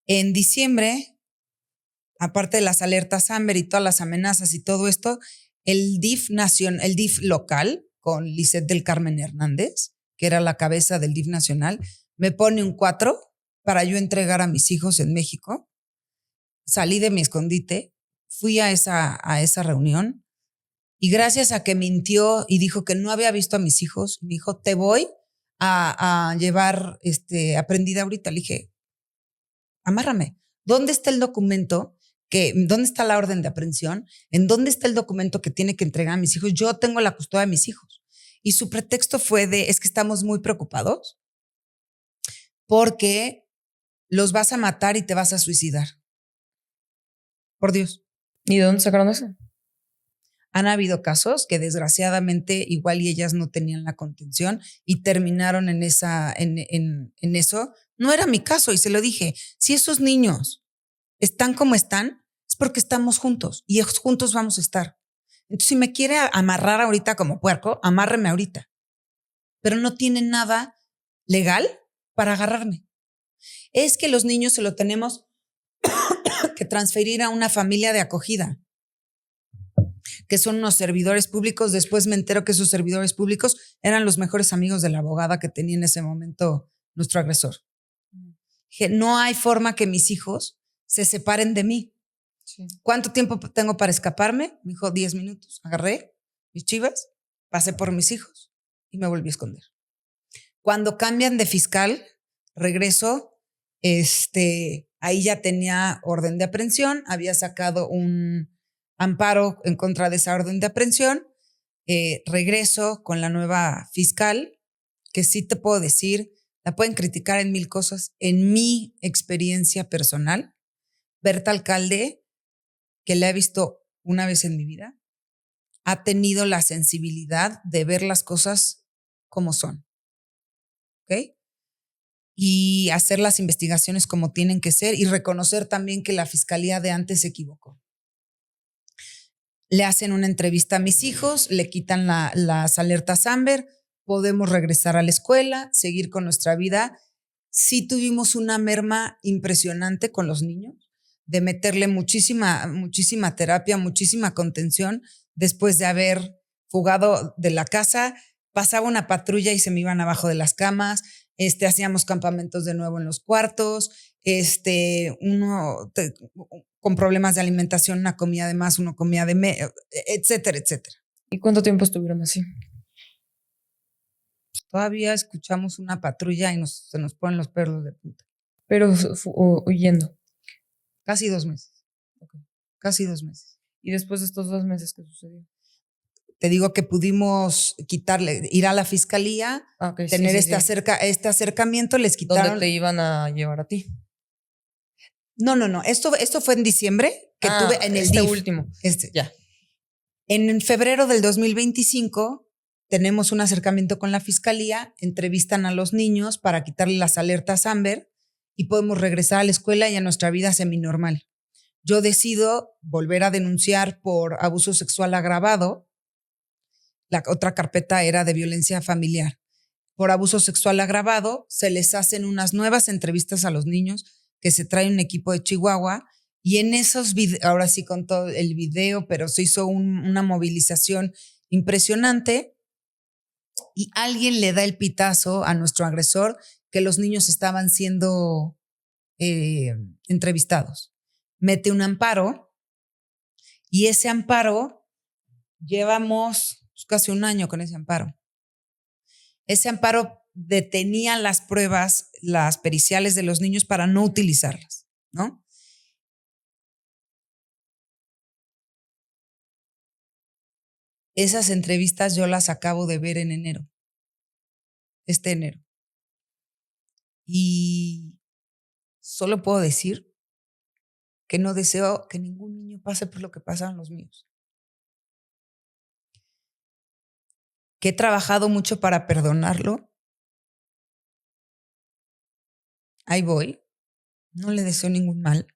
En diciembre, aparte de las alertas Amber y todas las amenazas y todo esto, el DIF local, con Lisette del Carmen Hernández, que era la cabeza del DIF nacional, me pone un 4 para yo entregar a mis hijos en México. Salí de mi escondite, fui a esa reunión y gracias a que mintió y dijo que no había visto a mis hijos, me dijo, te voy a llevar aprendida ahorita. Le dije, amárrame. ¿Dónde está el documento? ¿Dónde está la orden de aprehensión? ¿En dónde está el documento que tiene que entregar a mis hijos? Yo tengo la custodia de mis hijos. Y su pretexto fue es que estamos muy preocupados porque los vas a matar y te vas a suicidar. Por Dios. ¿Y de dónde sacaron eso? Han habido casos que desgraciadamente igual y ellas no tenían la contención y terminaron en eso. No era mi caso y se lo dije. Si esos niños están como están, es porque estamos juntos y juntos vamos a estar. Entonces, si me quiere amarrar ahorita como puerco, amárreme ahorita. Pero no tiene nada legal para agarrarme. Es que los niños se lo tenemos que transferir a una familia de acogida, que son unos servidores públicos. Después me entero que esos servidores públicos eran los mejores amigos de la abogada que tenía en ese momento nuestro agresor. Dije, no hay forma que mis hijos se separen de mí. Sí. ¿Cuánto tiempo tengo para escaparme? Me dijo 10 minutos. Agarré mis chivas, pasé por mis hijos y me volví a esconder. Cuando cambian de fiscal, regreso, ahí ya tenía orden de aprehensión, había sacado un amparo en contra de esa orden de aprehensión, regreso con la nueva fiscal, que sí te puedo decir, la pueden criticar en 1000 cosas. En mi experiencia personal, Berta Alcalde, que la he visto una vez en mi vida, ha tenido la sensibilidad de ver las cosas como son. ¿Ok? y hacer las investigaciones como tienen que ser y reconocer también que la fiscalía de antes se equivocó. Le hacen una entrevista a mis hijos, le quitan las alertas Amber, podemos regresar a la escuela, seguir con nuestra vida. Sí tuvimos una merma impresionante con los niños, de meterle muchísima terapia, muchísima contención, después de haber fugado de la casa. Pasaba una patrulla y se me iban abajo de las camas, hacíamos campamentos de nuevo en los cuartos, con problemas de alimentación, una comía de más, uno comía de menos, etcétera, etcétera. ¿Y cuánto tiempo estuvieron así? Todavía escuchamos una patrulla y se nos ponen los pelos de punta. Pero huyendo. Casi 2 meses. Okay. Casi 2 meses. ¿Y después de estos 2 meses qué sucedió? Te digo que pudimos ir a la fiscalía, tener este acercamiento, les quitaron. ¿Dónde te iban a llevar a ti? No. Esto fue en diciembre, que tuve en el DIF. Último. Ya. En febrero del 2025 tenemos un acercamiento con la fiscalía, entrevistan a los niños para quitarle las alertas Amber y podemos regresar a la escuela y a nuestra vida seminormal. Yo decido volver a denunciar por abuso sexual agravado. La otra carpeta era de violencia familiar. Por abuso sexual agravado, se les hacen unas nuevas entrevistas a los niños, que se trae un equipo de Chihuahua, y en esos videos, ahora sí con todo el video, pero se hizo una movilización impresionante, y alguien le da el pitazo a nuestro agresor que los niños estaban siendo entrevistados. Mete un amparo, y ese amparo, llevamos casi 1 año con ese amparo. Ese amparo detenía las pruebas, las periciales de los niños para no utilizarlas, ¿no? Esas entrevistas yo las acabo de ver en enero, este enero. Y solo puedo decir que no deseo que ningún niño pase por lo que pasaron los míos. Que he trabajado mucho para perdonarlo. Ahí voy. No le deseo ningún mal.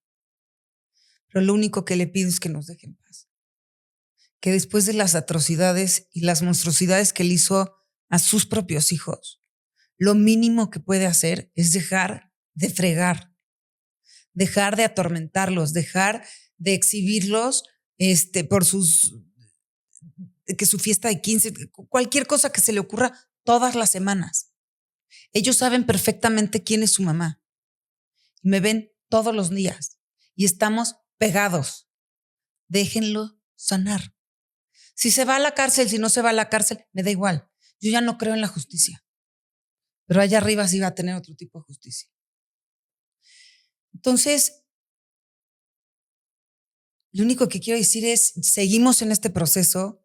Pero lo único que le pido es que nos deje en paz. Que después de las atrocidades y las monstruosidades que le hizo a sus propios hijos, lo mínimo que puede hacer es dejar de fregar, dejar de atormentarlos, dejar de exhibirlos por que su fiesta de 15, cualquier cosa que se le ocurra todas las semanas. Ellos saben perfectamente quién es su mamá. Me ven todos los días y estamos pegados. Déjenlo sanar. Si se va a la cárcel, si no se va a la cárcel, me da igual. Yo ya no creo en la justicia. Pero allá arriba sí va a tener otro tipo de justicia. Entonces, lo único que quiero decir es, seguimos en este proceso,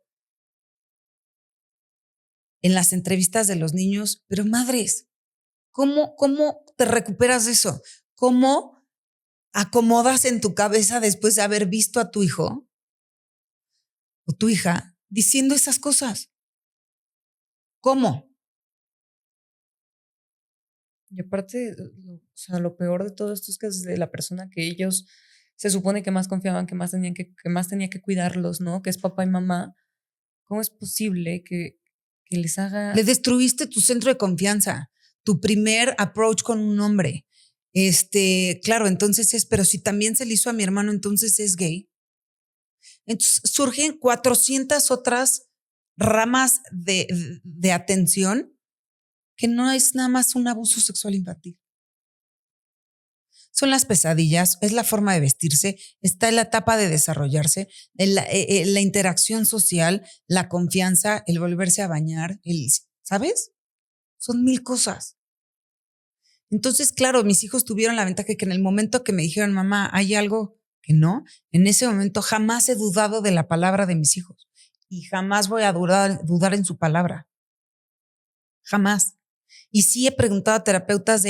en las entrevistas de los niños, pero madres, ¿cómo te recuperas de eso? ¿Cómo acomodas en tu cabeza después de haber visto a tu hijo o tu hija diciendo esas cosas? ¿Cómo? Y aparte, lo peor de todo esto es que desde la persona que ellos se supone que más confiaban, que más tenía que cuidarlos, ¿no? Que es papá y mamá. ¿Cómo es posible que les haga? Le destruiste tu centro de confianza, tu primer approach con un hombre. Claro, entonces pero si también se le hizo a mi hermano, entonces es gay. Entonces surgen 400 otras ramas de atención que no es nada más un abuso sexual infantil. Son las pesadillas, es la forma de vestirse, está en la etapa de desarrollarse, la interacción social, la confianza, el volverse a bañar, ¿sabes? Son 1000 cosas. Entonces, claro, mis hijos tuvieron la ventaja que en el momento que me dijeron, mamá, hay algo que no, en ese momento jamás he dudado de la palabra de mis hijos y jamás voy a dudar en su palabra. Jamás. Y sí he preguntado a terapeutas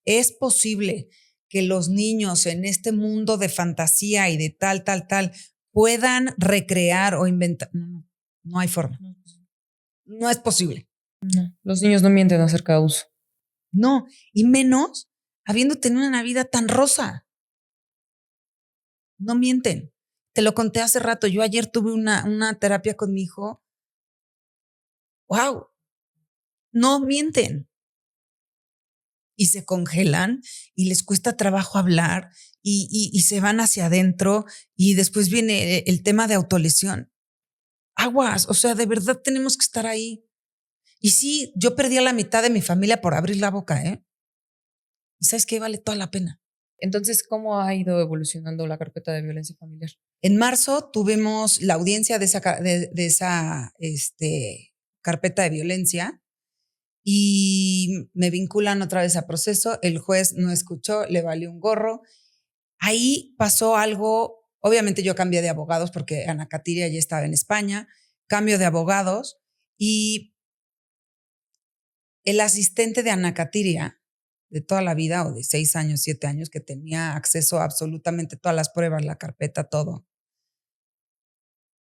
¿es posible que los niños en este mundo de fantasía y de tal, puedan recrear o inventar? No hay forma. No es posible. No, los niños no mienten acerca de abuso. No, y menos habiendo tenido una vida tan rosa. No mienten. Te lo conté hace rato. Yo ayer tuve una terapia con mi hijo. ¡Wow! No mienten. Y se congelan y les cuesta trabajo hablar y se van hacia adentro y después viene el tema de autolesión. Aguas, o sea, de verdad tenemos que estar ahí. Y sí, yo perdí a la mitad de mi familia por abrir la boca, ¿eh? Y ¿sabes qué? Vale toda la pena. Entonces, ¿cómo ha ido evolucionando la carpeta de violencia familiar? En marzo tuvimos la audiencia de esa carpeta de violencia y me vinculan otra vez a proceso. El juez no escuchó, le valió un gorro. Ahí pasó algo. Obviamente yo cambié de abogados porque Ana Katiria ya estaba en España. Cambio de abogados y el asistente de Ana Katiria de toda la vida o de 6 años, 7 años, que tenía acceso a absolutamente todas las pruebas, la carpeta, todo.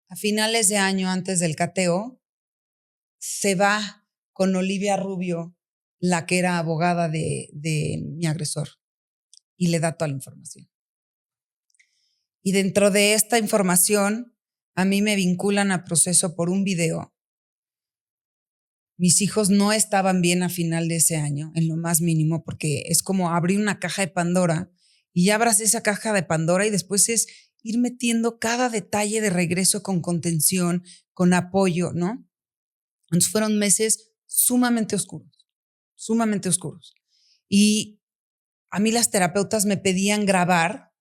A finales de año, antes del cateo, se va con Olivia Rubio, la que era abogada de mi agresor, y le da toda la información. Y dentro de esta información, a mí me vinculan a proceso por un video. Mis hijos no estaban bien a final de ese año, en lo más mínimo, porque es como abrir una caja de Pandora y ya abras esa caja de Pandora y después es ir metiendo cada detalle de regreso con contención, con apoyo, ¿no? Entonces fueron meses sumamente oscuros, sumamente oscuros. Y a mí las terapeutas me pedían grabar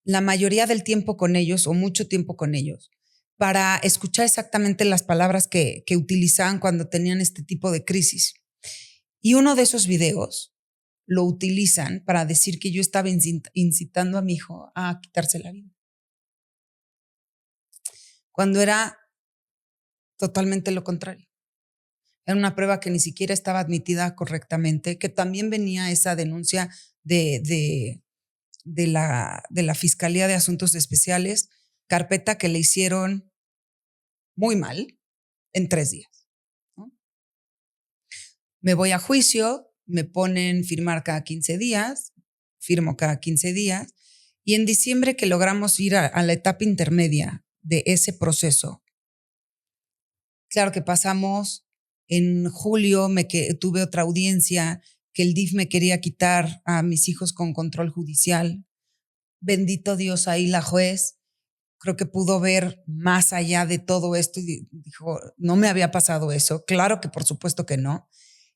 la mayoría del tiempo con ellos o mucho tiempo con ellos para escuchar exactamente las palabras que utilizaban cuando tenían este tipo de crisis. Y uno de esos videos lo utilizan para decir que yo estaba incitando a mi hijo a quitarse la vida. Cuando era totalmente lo contrario. Era una prueba que ni siquiera estaba admitida correctamente, que también venía esa denuncia de la Fiscalía de Asuntos Especiales, carpeta que le hicieron muy mal en 3 días, ¿no? Me voy a juicio, me ponen firmar cada 15 días, firmo cada 15 días, y en diciembre que logramos ir a la etapa intermedia de ese proceso, claro que pasamos, en julio tuve otra audiencia que el DIF me quería quitar a mis hijos con control judicial. Bendito Dios, ahí la juez creo que pudo ver más allá de todo esto y dijo, no me había pasado eso. Claro que por supuesto que no.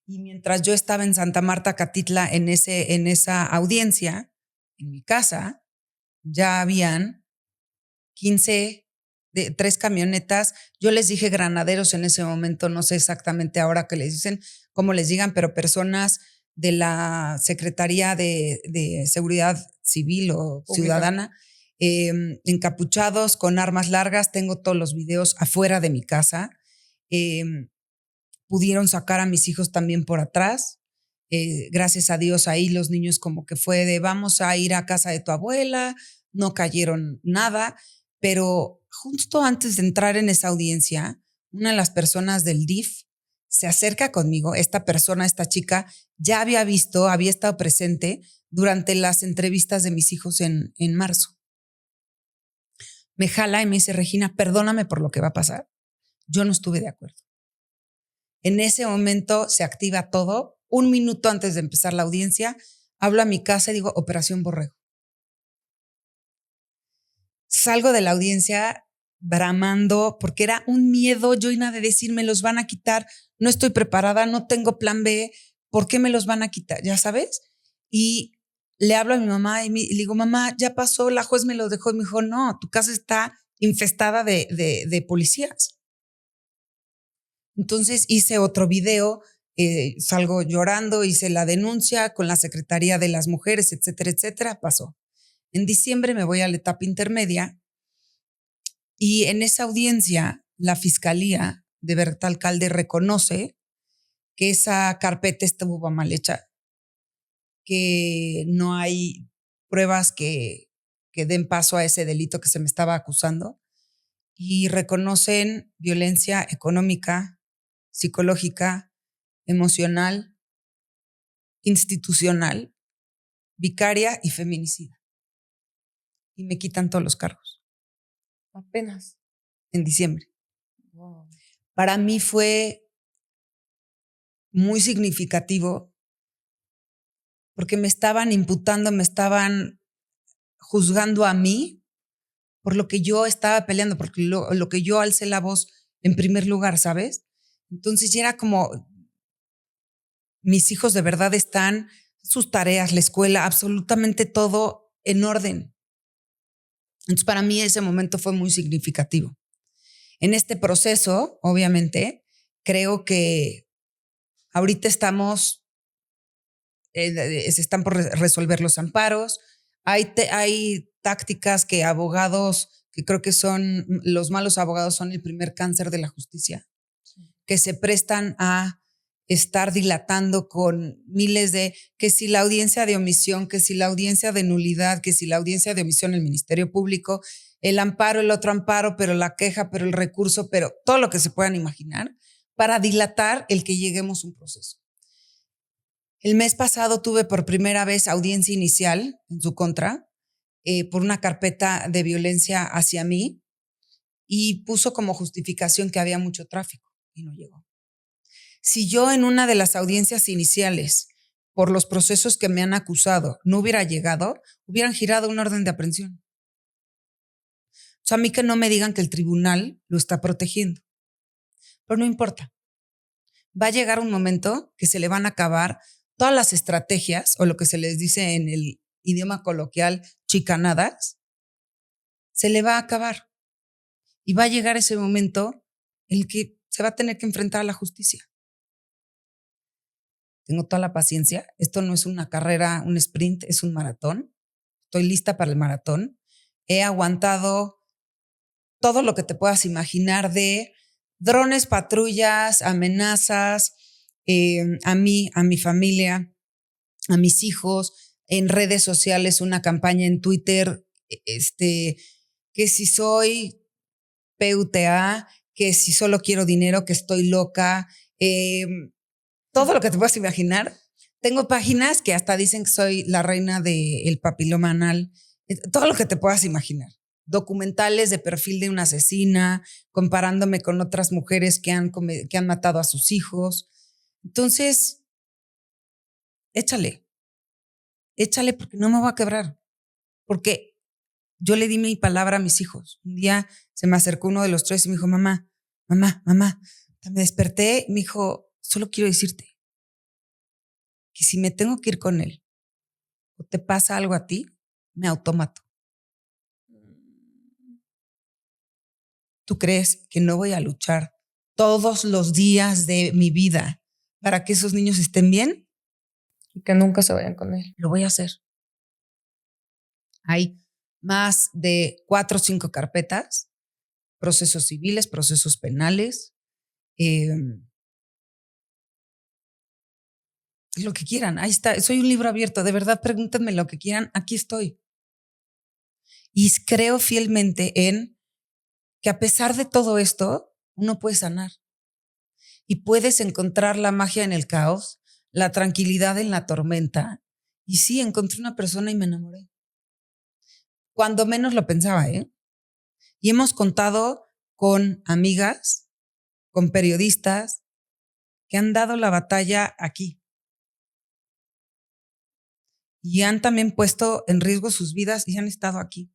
Y mientras yo estaba en Santa Marta, Catitla, en esa audiencia, en mi casa, ya habían 15 de 3 camionetas. Yo les dije granaderos en ese momento, no sé exactamente ahora qué les dicen, cómo les digan, pero personas de la Secretaría de Seguridad Civil o Ciudadana, encapuchados con armas largas. Tengo todos los videos afuera de mi casa. Pudieron sacar a mis hijos también por atrás. Gracias a Dios ahí los niños como que fue de vamos a ir a casa de tu abuela, no cayeron nada, pero justo antes de entrar en esa audiencia, una de las personas del DIF se acerca conmigo. Esta persona, esta chica, ya había estado presente durante las entrevistas de mis hijos en marzo. Me jala y me dice, Regina, perdóname por lo que va a pasar. Yo no estuve de acuerdo. En ese momento se activa todo. 1 minuto antes de empezar la audiencia, hablo a mi casa y digo, Operación Borrego. Salgo de la audiencia bramando porque era un miedo, yo y de decir, me los van a quitar, no estoy preparada, no tengo plan B, ¿por qué me los van a quitar? ¿Ya sabes? Y le hablo a mi mamá y le digo, mamá, ya pasó, la juez me lo dejó. Y me dijo, no, tu casa está infestada de policías. Entonces hice otro video, salgo llorando, hice la denuncia con la Secretaría de las Mujeres, etcétera, etcétera, pasó. En diciembre me voy a la etapa intermedia y en esa audiencia la Fiscalía de Berta Alcalde reconoce que esa carpeta estuvo mal hecha, que no hay pruebas que den paso a ese delito que se me estaba acusando y reconocen violencia económica, psicológica, emocional institucional, vicaria y feminicida. Y me quitan todos los cargos. Apenas. En diciembre. Wow. Para mí fue muy significativo porque me estaban imputando, me estaban juzgando a mí por lo que yo estaba peleando, porque lo que yo alcé la voz en primer lugar, ¿sabes? Entonces ya era como, mis hijos de verdad están, sus tareas, la escuela, absolutamente todo en orden. Entonces para mí ese momento fue muy significativo. En este proceso, obviamente, creo que ahorita estamos, se están por resolver los amparos. Hay tácticas que abogados, que creo que son, los malos abogados son el primer cáncer de la justicia, que se prestan a estar dilatando con miles de, que si la audiencia de omisión, que si la audiencia de nulidad, que si la audiencia de omisión, el Ministerio Público, el amparo, el otro amparo, pero la queja, pero el recurso, pero todo lo que se puedan imaginar para dilatar el que lleguemos a un proceso. El mes pasado tuve por primera vez audiencia inicial en su contra por una carpeta de violencia hacia mí y puso como justificación que había mucho tráfico y no llegó. Si yo en una de las audiencias iniciales, por los procesos que me han acusado, no hubiera llegado, hubieran girado una orden de aprehensión. O sea, a mí que no me digan que el tribunal lo está protegiendo. Pero no importa. Va a llegar un momento que se le van a acabar todas las estrategias, o lo que se les dice en el idioma coloquial, chicanadas, se le va a acabar. Y va a llegar ese momento en el que se va a tener que enfrentar a la justicia. Tengo toda la paciencia. Esto no es una carrera, un sprint, es un maratón. Estoy lista para el maratón. He aguantado todo lo que te puedas imaginar de drones, patrullas, amenazas, a mí, a mi familia, a mis hijos, en redes sociales, una campaña en Twitter, que si soy PUTA, que si solo quiero dinero, que estoy loca, todo lo que te puedas imaginar. Tengo páginas que hasta dicen que soy la reina del papiloma anal, todo lo que te puedas imaginar. Documentales de perfil de una asesina, comparándome con otras mujeres que han matado a sus hijos. Entonces, échale porque no me voy a quebrar. Porque yo le di mi palabra a mis hijos. Un día se me acercó uno de los tres y me dijo, mamá. Me desperté y me dijo, solo quiero decirte que si me tengo que ir con él o te pasa algo a ti, me automato. ¿Tú crees que no voy a luchar todos los días de mi vida para que esos niños estén bien? Y que nunca se vayan con él. Lo voy a hacer. Hay más de 4 o 5 carpetas, procesos civiles, procesos penales, lo que quieran. Ahí está. Soy un libro abierto. De verdad, pregúntenme lo que quieran. Aquí estoy. Y creo fielmente en que a pesar de todo esto, uno puede sanar. Y puedes encontrar la magia en el caos, la tranquilidad en la tormenta. Y sí, encontré una persona y me enamoré. Cuando menos lo pensaba, ¿eh? Y hemos contado con amigas, con periodistas que han dado la batalla aquí. Y han también puesto en riesgo sus vidas y han estado aquí.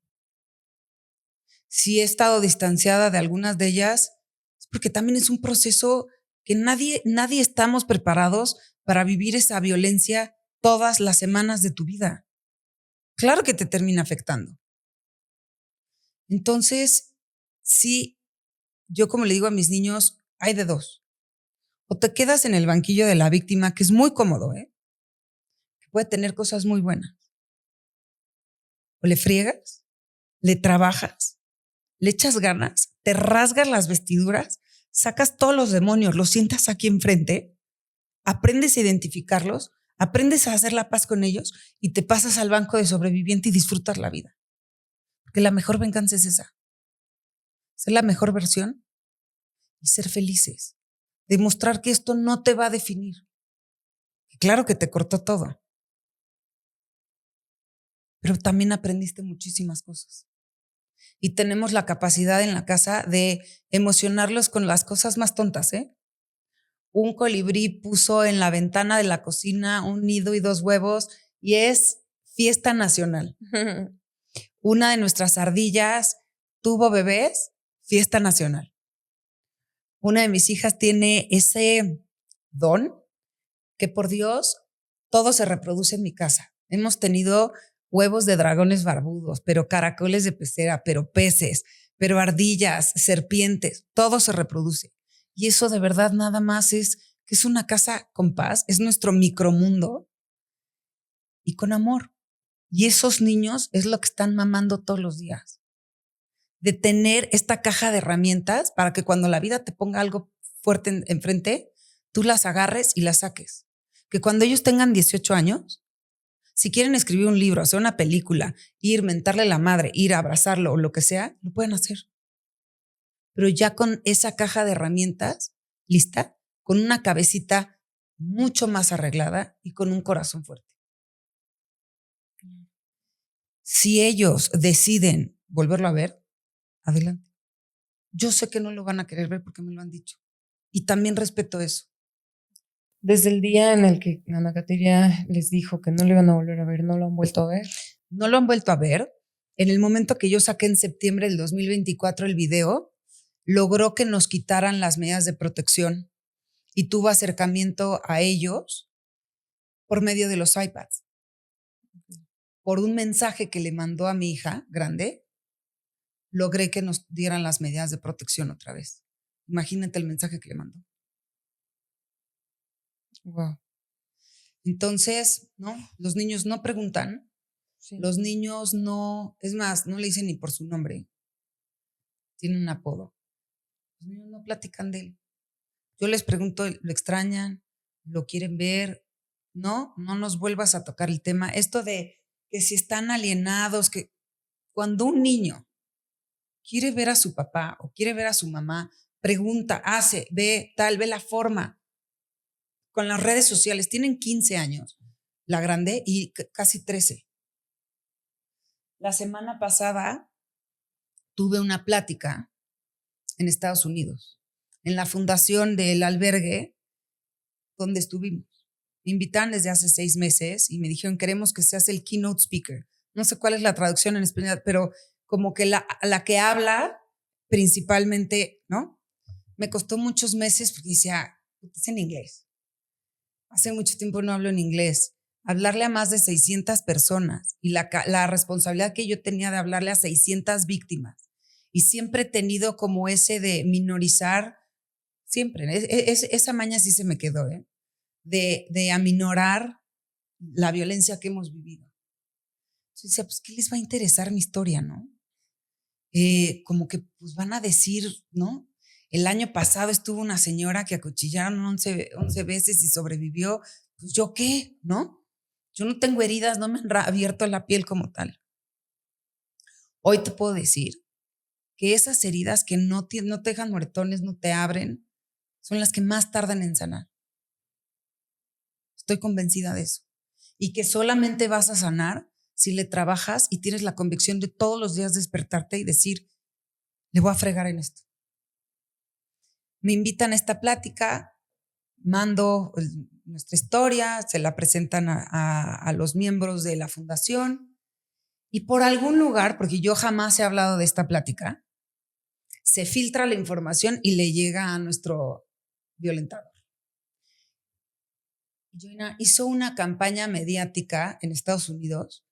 Si he estado distanciada de algunas de ellas, es porque también es un proceso que nadie estamos preparados para vivir esa violencia todas las semanas de tu vida. Claro que te termina afectando. Entonces, sí, yo como le digo a mis niños, hay de dos. O te quedas en el banquillo de la víctima, que es muy cómodo, que puede tener cosas muy buenas. O le friegas, le trabajas, le echas ganas, te rasgas las vestiduras, sacas todos los demonios, los sientas aquí enfrente, aprendes a identificarlos, aprendes a hacer la paz con ellos y te pasas al banco de sobreviviente y disfrutas la vida. Porque la mejor venganza es esa. Ser la mejor versión y ser felices. Demostrar que esto no te va a definir. Claro que te cortó todo, pero también aprendiste muchísimas cosas. Y tenemos la capacidad en la casa de emocionarlos con las cosas más tontas, ¿eh? Un colibrí puso en la ventana de la cocina un nido y 2 huevos y es fiesta nacional. Una de nuestras ardillas tuvo bebés, fiesta nacional. Una de mis hijas tiene ese don que, por Dios, todo se reproduce en mi casa. Hemos tenido huevos de dragones barbudos, pero caracoles de pecera, pero peces, pero ardillas, serpientes, todo se reproduce. Y eso de verdad nada más es que es una casa con paz, es nuestro micromundo y con amor. Y esos niños es lo que están mamando todos los días. De tener esta caja de herramientas para que cuando la vida te ponga algo fuerte enfrente, tú las agarres y las saques. Que cuando ellos tengan 18 años, si quieren escribir un libro, hacer una película, ir, mentarle la madre, ir a abrazarlo o lo que sea, lo pueden hacer. Pero ya con esa caja de herramientas lista, con una cabecita mucho más arreglada y con un corazón fuerte. Si ellos deciden volverlo a ver, adelante. Yo sé que no lo van a querer ver porque me lo han dicho. Y también respeto eso. Desde el día en el que Ana Cateria les dijo que no lo iban a volver a ver, ¿no lo han vuelto a ver? No lo han vuelto a ver. En el momento que yo saqué en septiembre del 2024 el video, logró que nos quitaran las medidas de protección y tuvo acercamiento a ellos por medio de los iPads. Por un mensaje que le mandó a mi hija grande, logré que nos dieran las medidas de protección otra vez. Imagínate el mensaje que le mandó. Wow. Entonces, ¿no? Los niños no preguntan, sí. Los niños no, es más, no le dicen ni por su nombre. Tienen un apodo. Los niños no platican de él. Yo les pregunto, ¿lo extrañan? ¿Lo quieren ver? No nos vuelvas a tocar el tema. Esto de que si están alienados, que cuando un niño quiere ver a su papá o quiere ver a su mamá, pregunta, hace, ve la forma. Con las redes sociales, tienen 15 años, la grande, y casi 13. La semana pasada tuve una plática en Estados Unidos, en la fundación del albergue donde estuvimos. Me invitaron desde hace 6 meses y me dijeron, queremos que seas el keynote speaker. No sé cuál es la traducción en español, pero como que la que habla principalmente, ¿no? Me costó muchos meses porque decía, es en inglés. Hace mucho tiempo no hablo en inglés. Hablarle a más de 600 personas y la responsabilidad que yo tenía de hablarle a 600 víctimas. Y siempre he tenido como ese de minorizar, siempre. Esa maña sí se me quedó, ¿eh? De aminorar la violencia que hemos vivido. Entonces decía, pues, ¿qué les va a interesar mi historia, no? Como que pues van a decir, ¿no? El año pasado estuvo una señora que acuchillaron 11 veces y sobrevivió. Pues, ¿yo qué? ¿No? Yo no tengo heridas, no me han abierto la piel como tal. Hoy te puedo decir que esas heridas que no te dejan moretones, no te abren, son las que más tardan en sanar. Estoy convencida de eso. Y que solamente vas a sanar si le trabajas y tienes la convicción de todos los días despertarte y decir, le voy a fregar en esto. Me invitan a esta plática, mando nuestra historia, se la presentan a los miembros de la fundación y por algún lugar, porque yo jamás he hablado de esta plática, se filtra la información y le llega a nuestro violentador. Joina hizo una campaña mediática en Estados Unidos,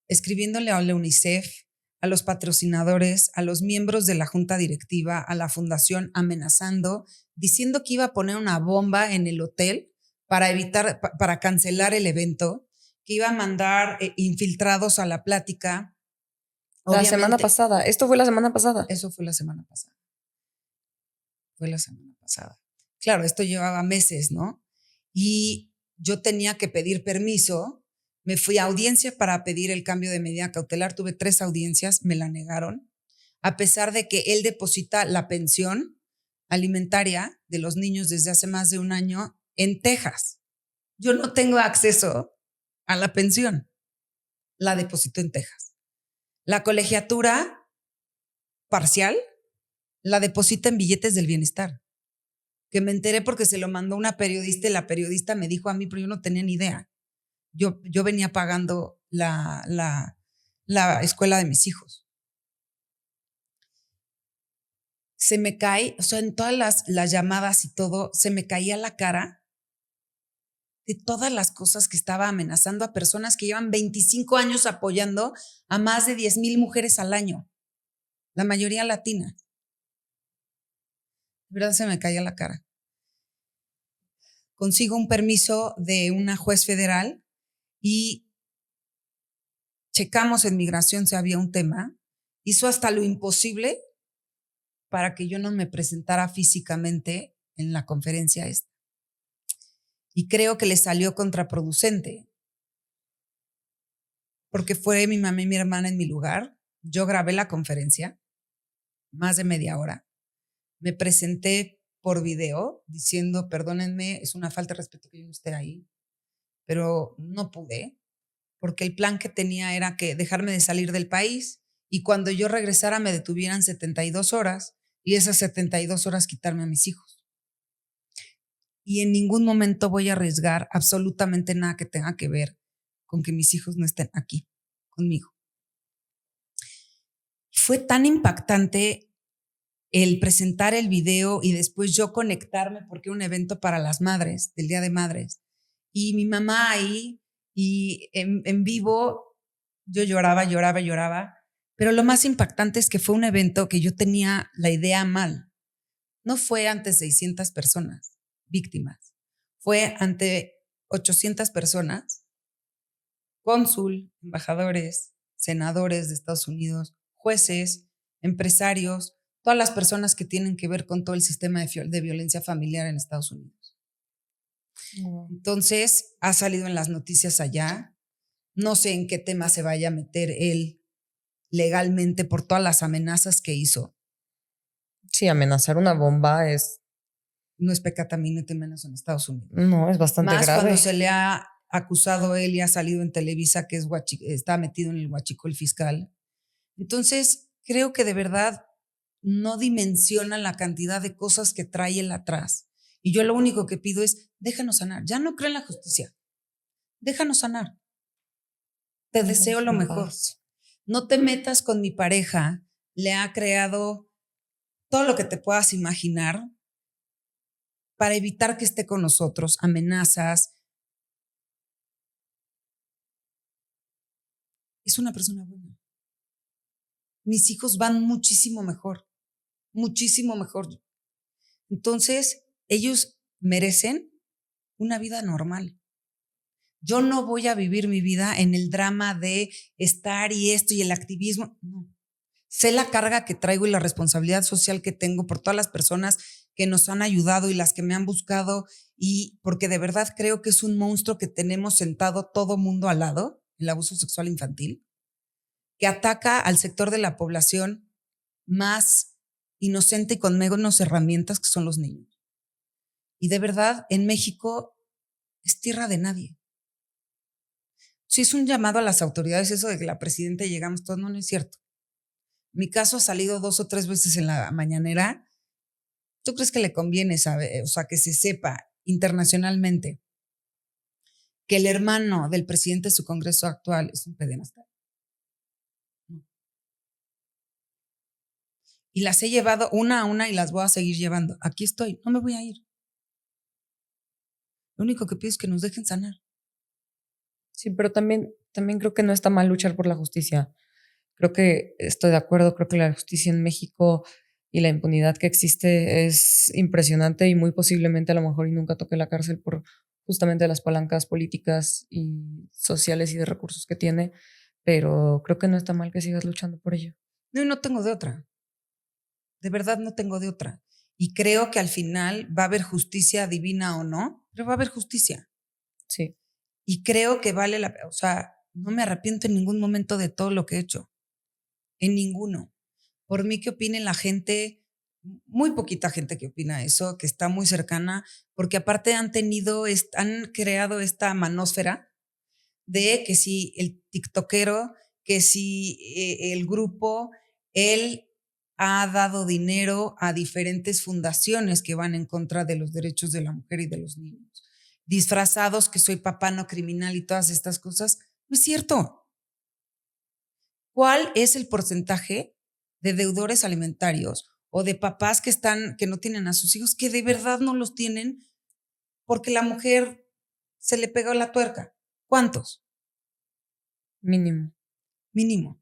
escribiéndole a la UNICEF, a los patrocinadores, a los miembros de la junta directiva, a la fundación, amenazando, diciendo que iba a poner una bomba en el hotel para cancelar el evento, que iba a mandar infiltrados a la plática. La semana pasada. Esto fue la semana pasada. Eso fue la semana pasada. Fue la semana pasada. Claro, esto llevaba meses, ¿no? Y yo tenía que pedir permiso. Me fui a audiencia para pedir el cambio de medida cautelar. Tuve 3 audiencias, me la negaron. A pesar de que él deposita la pensión alimentaria de los niños desde hace más de un año en Texas. yo no tengo acceso a la pensión. La deposito en Texas. La colegiatura parcial la deposita en billetes del bienestar. Que me enteré porque se lo mandó una periodista y la periodista me dijo a mí, pero yo no tenía ni idea. Yo venía pagando la escuela de mis hijos. Se me cae, o sea, en todas las llamadas y todo, se me caía la cara de todas las cosas que estaba amenazando a personas que llevan 25 años apoyando a más de 10,000 mujeres al año, la mayoría latina. De verdad se me caía la cara. Consigo un permiso de una juez federal y checamos en migración si había un tema. Hizo hasta lo imposible para que yo no me presentara físicamente en la conferencia esta. Y creo que le salió contraproducente, porque fue mi mamá y mi hermana en mi lugar. Yo grabé la conferencia, más de media hora. Me presenté por video diciendo, perdónenme, es una falta de respeto que yo no esté ahí, pero no pude, porque el plan que tenía era que dejarme de salir del país y cuando yo regresara me detuvieran 72 horas y esas 72 horas quitarme a mis hijos. Y en ningún momento voy a arriesgar absolutamente nada que tenga que ver con que mis hijos no estén aquí conmigo. Fue tan impactante el presentar el video y después yo conectarme porque era un evento para las madres, del Día de Madres. Y mi mamá ahí y en vivo yo lloraba. Pero lo más impactante es que fue un evento que yo tenía la idea mal. No fue ante 600 personas víctimas, fue ante 800 personas, cónsul, embajadores, senadores de Estados Unidos, jueces, empresarios, todas las personas que tienen que ver con todo el sistema de violencia familiar en Estados Unidos. Entonces, ha salido en las noticias allá. No sé en qué tema se vaya a meter él legalmente por todas las amenazas que hizo. Sí, amenazar una bomba No es pecata minuta y menos en Estados Unidos. No, es bastante más grave. Cuando se le ha acusado él y ha salido en Televisa que está metido en el huachicol fiscal. Entonces, creo que de verdad no dimensionan la cantidad de cosas que trae él atrás. Y yo lo único que pido es, déjanos sanar. Ya no creo en la justicia. Déjanos sanar. Te deseo lo mejor. No te metas con mi pareja. Le ha creado todo lo que te puedas imaginar para evitar que esté con nosotros, amenazas. Es una persona buena. Mis hijos van muchísimo mejor. Entonces, ellos merecen una vida normal. Yo no voy a vivir mi vida en el drama de estar y esto y el activismo. No. Sé la carga que traigo y la responsabilidad social que tengo por todas las personas que nos han ayudado y las que me han buscado, y porque de verdad creo que es un monstruo que tenemos sentado todo mundo al lado, el abuso sexual infantil, que ataca al sector de la población más inocente y con menos herramientas, que son los niños. Y de verdad, en México es tierra de nadie. Si es un llamado a las autoridades, eso de que la presidenta llegamos todos, no es cierto. Mi caso ha salido 2 o 3 veces en la mañanera. ¿Tú crees que le conviene saber, o sea, que se sepa internacionalmente que el hermano del presidente de su congreso actual es un pederasta? No. Y las he llevado una a una y las voy a seguir llevando. Aquí estoy, no me voy a ir. Lo único que pido es que nos dejen sanar. Sí, pero también creo que no está mal luchar por la justicia. Creo que estoy de acuerdo, creo que la justicia en México y la impunidad que existe es impresionante y muy posiblemente a lo mejor y nunca toque la cárcel por justamente las palancas políticas y sociales y de recursos que tiene, pero creo que no está mal que sigas luchando por ello. No, y no tengo de otra. De verdad no tengo de otra. Y creo que al final va a haber justicia divina o no, pero va a haber justicia. Sí. Y creo que vale la pena, o sea, no me arrepiento en ningún momento de todo lo que he hecho. En ninguno. Por mí que opinen la gente muy poquita gente que opina eso, que está muy cercana, porque aparte han creado esta manósfera de que si el tiktokero, que si el grupo, él ha dado dinero a diferentes fundaciones que van en contra de los derechos de la mujer y de los niños, disfrazados que soy papá no criminal y todas estas cosas. No es cierto. ¿Cuál es el porcentaje de deudores alimentarios o de papás que no tienen a sus hijos, que de verdad no los tienen porque la mujer se le pegó la tuerca? ¿Cuántos? Mínimo. Mínimo.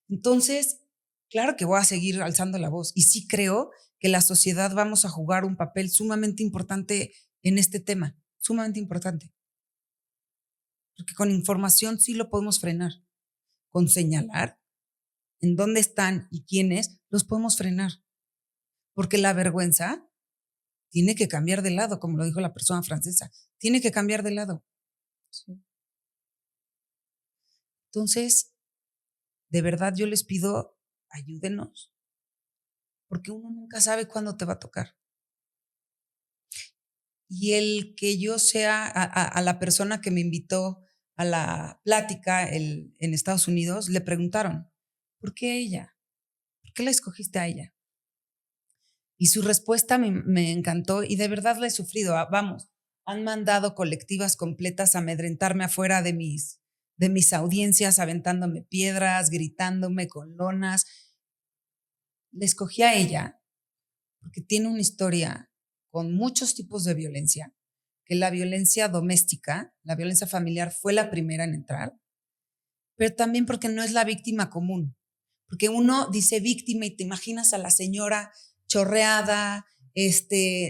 Entonces, claro que voy a seguir alzando la voz y sí creo que la sociedad vamos a jugar un papel sumamente importante en este tema, sumamente importante. Porque con información sí lo podemos frenar, con señalar en dónde están y quiénes los podemos frenar. Porque la vergüenza tiene que cambiar de lado, como lo dijo la persona francesa, tiene que cambiar de lado. Sí. Entonces, de verdad yo les pido, ayúdenos, porque uno nunca sabe cuándo te va a tocar. Y el que yo sea a la persona que me invitó a la plática en Estados Unidos, le preguntaron, ¿por qué ella? ¿Por qué la escogiste a ella? Y su respuesta me encantó y de verdad la he sufrido. Vamos, han mandado colectivas completas a amedrentarme afuera de mis audiencias, aventándome piedras, gritándome con lonas. Le escogí a ella porque tiene una historia con muchos tipos de violencia, que la violencia doméstica, la violencia familiar fue la primera en entrar, pero también porque no es la víctima común, porque uno dice víctima y te imaginas a la señora chorreada,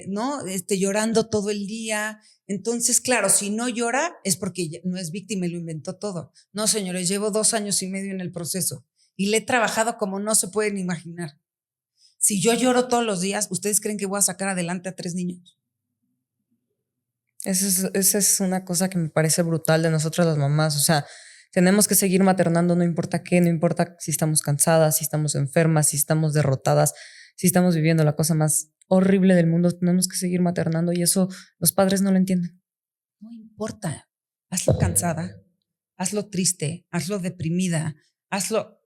¿no? Llorando todo el día. Entonces, claro, si no llora es porque no es víctima y lo inventó todo. No, señores, llevo 2 años y medio en el proceso y le he trabajado como no se pueden imaginar. Si yo lloro todos los días, ¿ustedes creen que voy a sacar adelante a 3 niños? Esa es una cosa que me parece brutal de nosotras las mamás. O sea, tenemos que seguir maternando, no importa qué, no importa si estamos cansadas, si estamos enfermas, si estamos derrotadas, si estamos viviendo la cosa más horrible del mundo, tenemos que seguir maternando y eso los padres no lo entienden. No importa. Hazlo cansada, hazlo triste, hazlo deprimida, hazlo.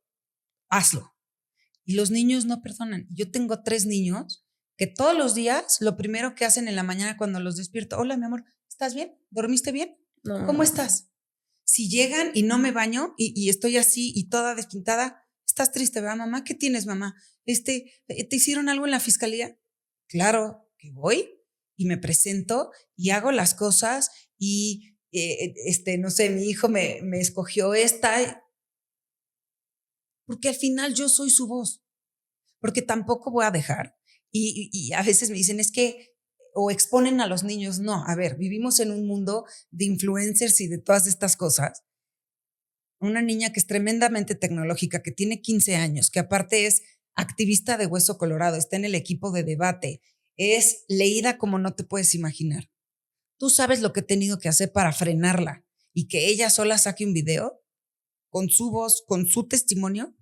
Y los niños no perdonan. Yo tengo 3 niños que todos los días lo primero que hacen en la mañana cuando los despierto, hola mi amor, ¿estás bien? ¿Dormiste bien? No. ¿Cómo estás? Si llegan y no me baño y estoy así y toda despintada, estás triste, ¿verdad, mamá? ¿Qué tienes, mamá? ¿Te hicieron algo en la fiscalía? Claro que voy y me presento y hago las cosas y, no sé, mi hijo me escogió esta, porque al final yo soy su voz, porque tampoco voy a dejar. Y a veces me dicen, es que, o exponen a los niños. No, a ver, vivimos en un mundo de influencers y de todas estas cosas. Una niña que es tremendamente tecnológica, que tiene 15 años, que aparte es activista de Hueso Colorado, está en el equipo de debate, es leída como no te puedes imaginar. ¿Tú sabes lo que he tenido que hacer para frenarla y que ella sola saque un video con su voz, con su testimonio?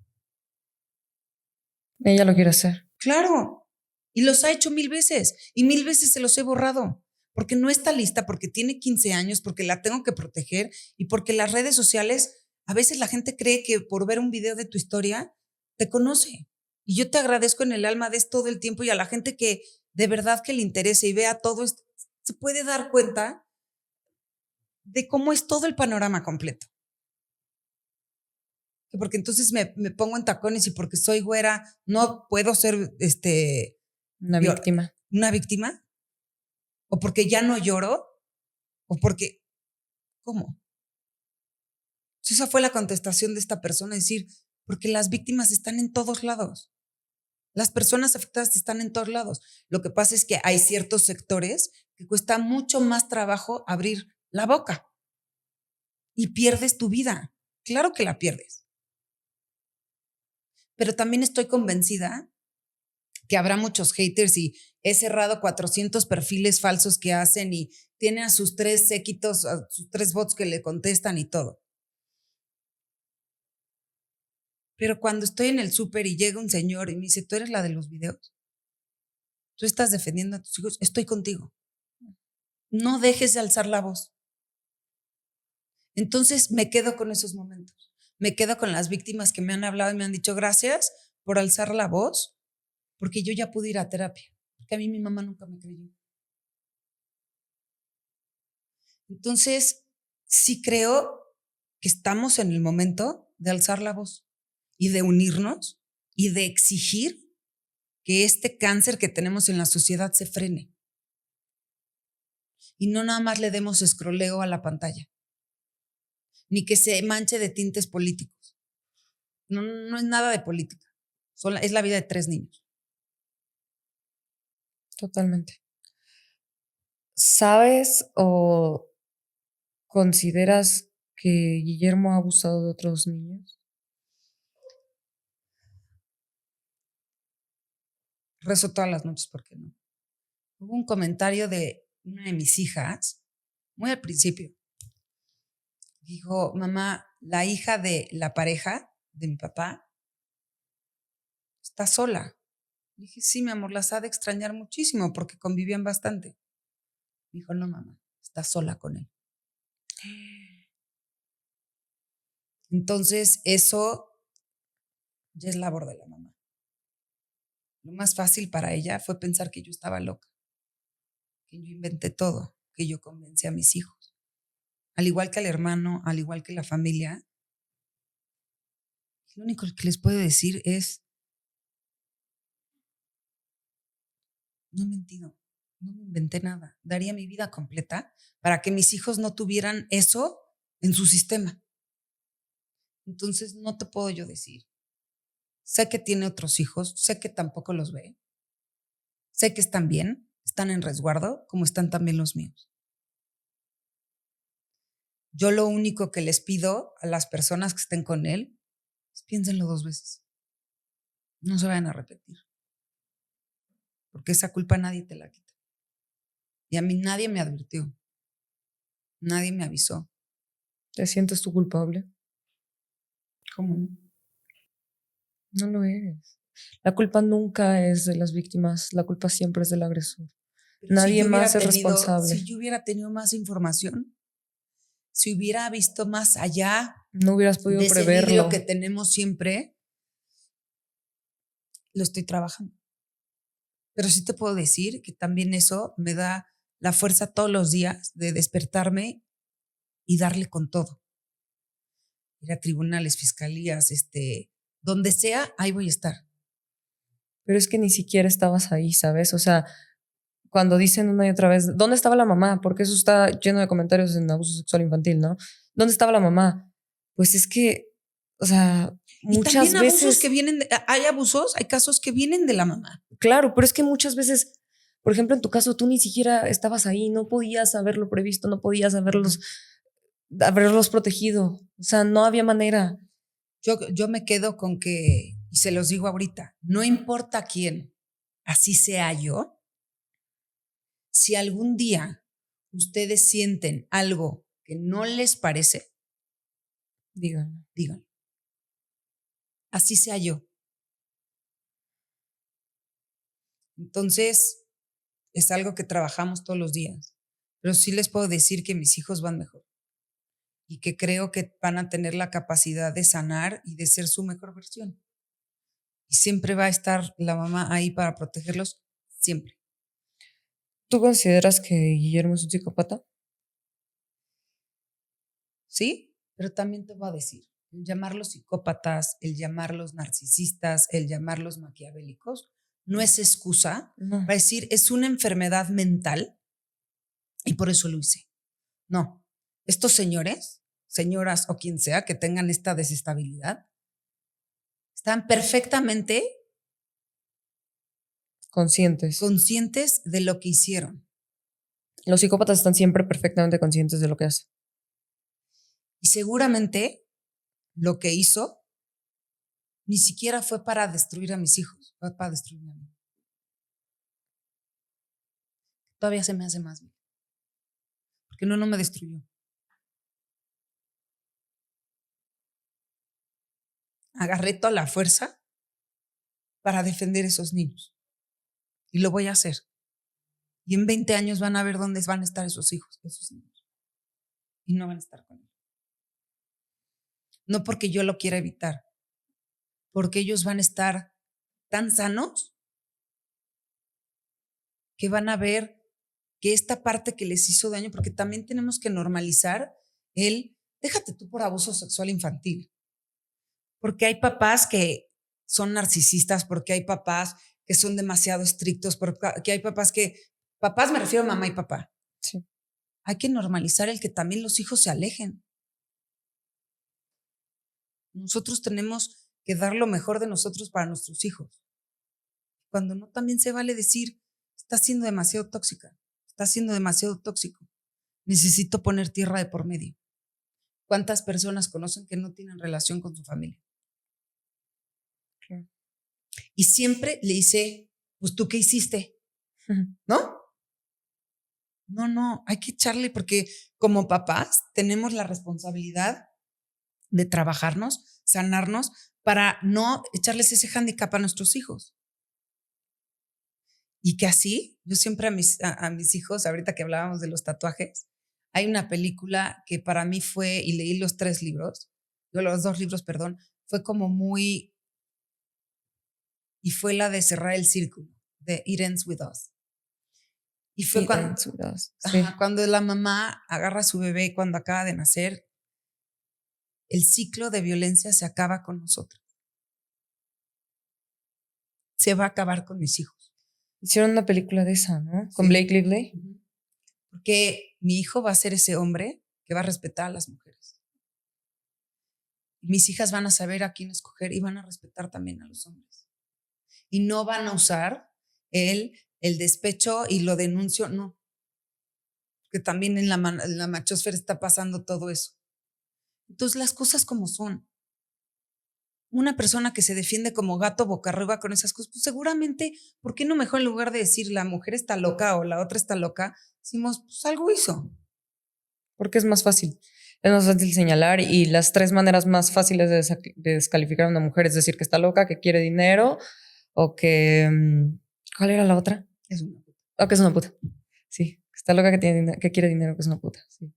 Ella lo quiere hacer. Claro. Y los ha hecho 1000 veces y 1000 veces se los he borrado porque no está lista, porque tiene 15 años, porque la tengo que proteger y porque las redes sociales, a veces la gente cree que por ver un video de tu historia te conoce. Y yo te agradezco en el alma de todo el tiempo y a la gente que de verdad que le interese y vea todo esto, se puede dar cuenta de cómo es todo el panorama completo. Porque entonces me pongo en tacones y porque soy güera no puedo ser Una víctima. una víctima, o porque ya no lloro, o porque, ¿cómo? Esa fue la contestación de esta persona, decir, porque las víctimas están en todos lados. Las personas afectadas están en todos lados. Lo que pasa es que hay ciertos sectores que cuesta mucho más trabajo abrir la boca y pierdes tu vida. Claro que la pierdes. Pero también estoy convencida que habrá muchos haters y he cerrado 400 perfiles falsos que hacen y tiene a sus 3 séquitos, a sus 3 bots que le contestan y todo. Pero cuando estoy en el súper y llega un señor y me dice, ¿tú eres la de los videos? ¿Tú estás defendiendo a tus hijos? Estoy contigo. No dejes de alzar la voz. Entonces me quedo con esos momentos. Me quedo con las víctimas que me han hablado y me han dicho gracias por alzar la voz, porque yo ya pude ir a terapia, porque a mí mi mamá nunca me creyó. Entonces, sí creo que estamos en el momento de alzar la voz y de unirnos y de exigir que este cáncer que tenemos en la sociedad se frene. Y no nada más le demos escroleo a la pantalla, ni que se manche de tintes políticos. No es nada de política. Es la vida de 3 niños. Totalmente. ¿Sabes o consideras que Guillermo ha abusado de otros niños? Rezo todas las noches, ¿por qué no? Hubo un comentario de una de mis hijas, muy al principio. Dijo, mamá, la hija de la pareja de mi papá está sola. Dije, sí, mi amor, las ha de extrañar muchísimo porque convivían bastante. Dijo, no, mamá, está sola con él. Entonces, eso ya es labor de la mamá. Lo más fácil para ella fue pensar que yo estaba loca, que yo inventé todo, que yo convencí a mis hijos. Al igual que al hermano, al igual que la familia, lo único que les puedo decir es, no he mentido, no me inventé nada. Daría mi vida completa para que mis hijos no tuvieran eso en su sistema. Entonces, no te puedo yo decir. Sé que tiene otros hijos, sé que tampoco los ve, sé que están bien, están en resguardo, como están también los míos. Yo lo único que les pido a las personas que estén con él es piénsenlo 2 veces. No se vayan a repetir. Porque esa culpa nadie te la quita. Y a mí nadie me advirtió. Nadie me avisó. ¿Te sientes tú culpable? ¿Cómo no? No lo eres. La culpa nunca es de las víctimas, la culpa siempre es del agresor. Pero Nadie más es responsable. Si yo hubiera tenido más información, si hubiera visto más allá No hubieras podido de ese preverlo. vidrio que tenemos siempre, lo estoy trabajando. Pero sí te puedo decir que también eso me da la fuerza todos los días de despertarme y darle con todo. Ir a tribunales, fiscalías, donde sea, ahí voy a estar. Pero es que ni siquiera estabas ahí, ¿sabes? O sea, cuando dicen una y otra vez, ¿dónde estaba la mamá? Porque eso está lleno de comentarios en abuso sexual infantil, ¿no? ¿Dónde estaba la mamá? Pues es que, o sea, Y muchas también abusos veces... que vienen, hay abusos, hay casos que vienen de la mamá. Claro, pero es que muchas veces, por ejemplo, en tu caso, tú ni siquiera estabas ahí, no podías haberlo previsto, no podías haberlos protegido. O sea, no había manera. Yo me quedo con que, y se los digo ahorita, no importa quién, así sea yo, si algún día ustedes sienten algo que no les parece, Díganlo. díganlo. Así sea yo. Entonces, es algo que trabajamos todos los días, pero sí les puedo decir que mis hijos van mejor y que creo que van a tener la capacidad de sanar y de ser su mejor versión. Y siempre va a estar la mamá ahí para protegerlos, siempre. ¿Tú consideras que Guillermo es un psicópata? ¿Sí? Pero también te voy a decir, el llamarlos psicópatas, el llamarlos narcisistas, el llamarlos maquiavélicos, no es excusa No. para decir es una enfermedad mental y por eso lo hice. No, estos señores, señoras o quien sea que tengan esta desestabilidad, están perfectamente conscientes de lo que hicieron. Los psicópatas están siempre perfectamente conscientes de lo que hacen. Y seguramente lo que hizo ni siquiera fue para destruir a mis hijos, fue para destruirme a mí. Todavía se me hace más bien. Porque no me destruyó. agarré toda la fuerza para defender esos niños. Y lo voy a hacer. Y en 20 años van a ver dónde van a estar esos hijos, esos niños. Y no van a estar con ellos. No porque yo lo quiera evitar, porque ellos van a estar tan sanos que van a ver que esta parte que les hizo daño, porque también tenemos que normalizar déjate tú por abuso sexual infantil, porque hay papás que son narcisistas, porque hay papás que son demasiado estrictos, porque hay papás me refiero a mamá y papá. Sí. Hay que normalizar el que también los hijos se alejen. Nosotros tenemos que dar lo mejor de nosotros para nuestros hijos. Cuando no, también se vale decir, está siendo demasiado tóxica, está siendo demasiado tóxico. Necesito poner tierra de por medio. ¿Cuántas personas conocen que no tienen relación con su familia? Claro. Y siempre le dice, pues tú qué hiciste, ¿no? No, hay que echarle porque como papás tenemos la responsabilidad de trabajarnos, sanarnos para no echarles ese hándicap a nuestros hijos. Y que así, yo siempre a mis hijos, ahorita que hablábamos de los tatuajes, hay una película que para mí fue, y leí los 2 libros, perdón, fue como muy, y fue la de Cerrar el Círculo, de It Ends With Us. Y fue cuando la mamá agarra a su bebé cuando acaba de nacer, el ciclo de violencia se acaba con nosotros. Se va a acabar con mis hijos. Hicieron una película de esa, ¿no? Con Blake Lively. Porque mi hijo va a ser ese hombre que va a respetar a las mujeres. Mis hijas van a saber a quién escoger y van a respetar también a los hombres. Y no van a usar el despecho y lo denuncio, no. Porque también en la machosfera está pasando todo eso. Entonces las cosas como son. Una persona que se defiende como gato boca arriba con esas cosas, pues seguramente, ¿por qué no mejor en lugar de decir la mujer está loca o la otra está loca, decimos, pues algo hizo? Porque es más fácil. Es más fácil señalar y las 3 maneras más fáciles de descalificar a una mujer es decir que está loca, que quiere dinero o que... ¿Cuál era la otra? Es una puta. O que es una puta. Sí, que está loca, que quiere dinero, que es una puta. Sí.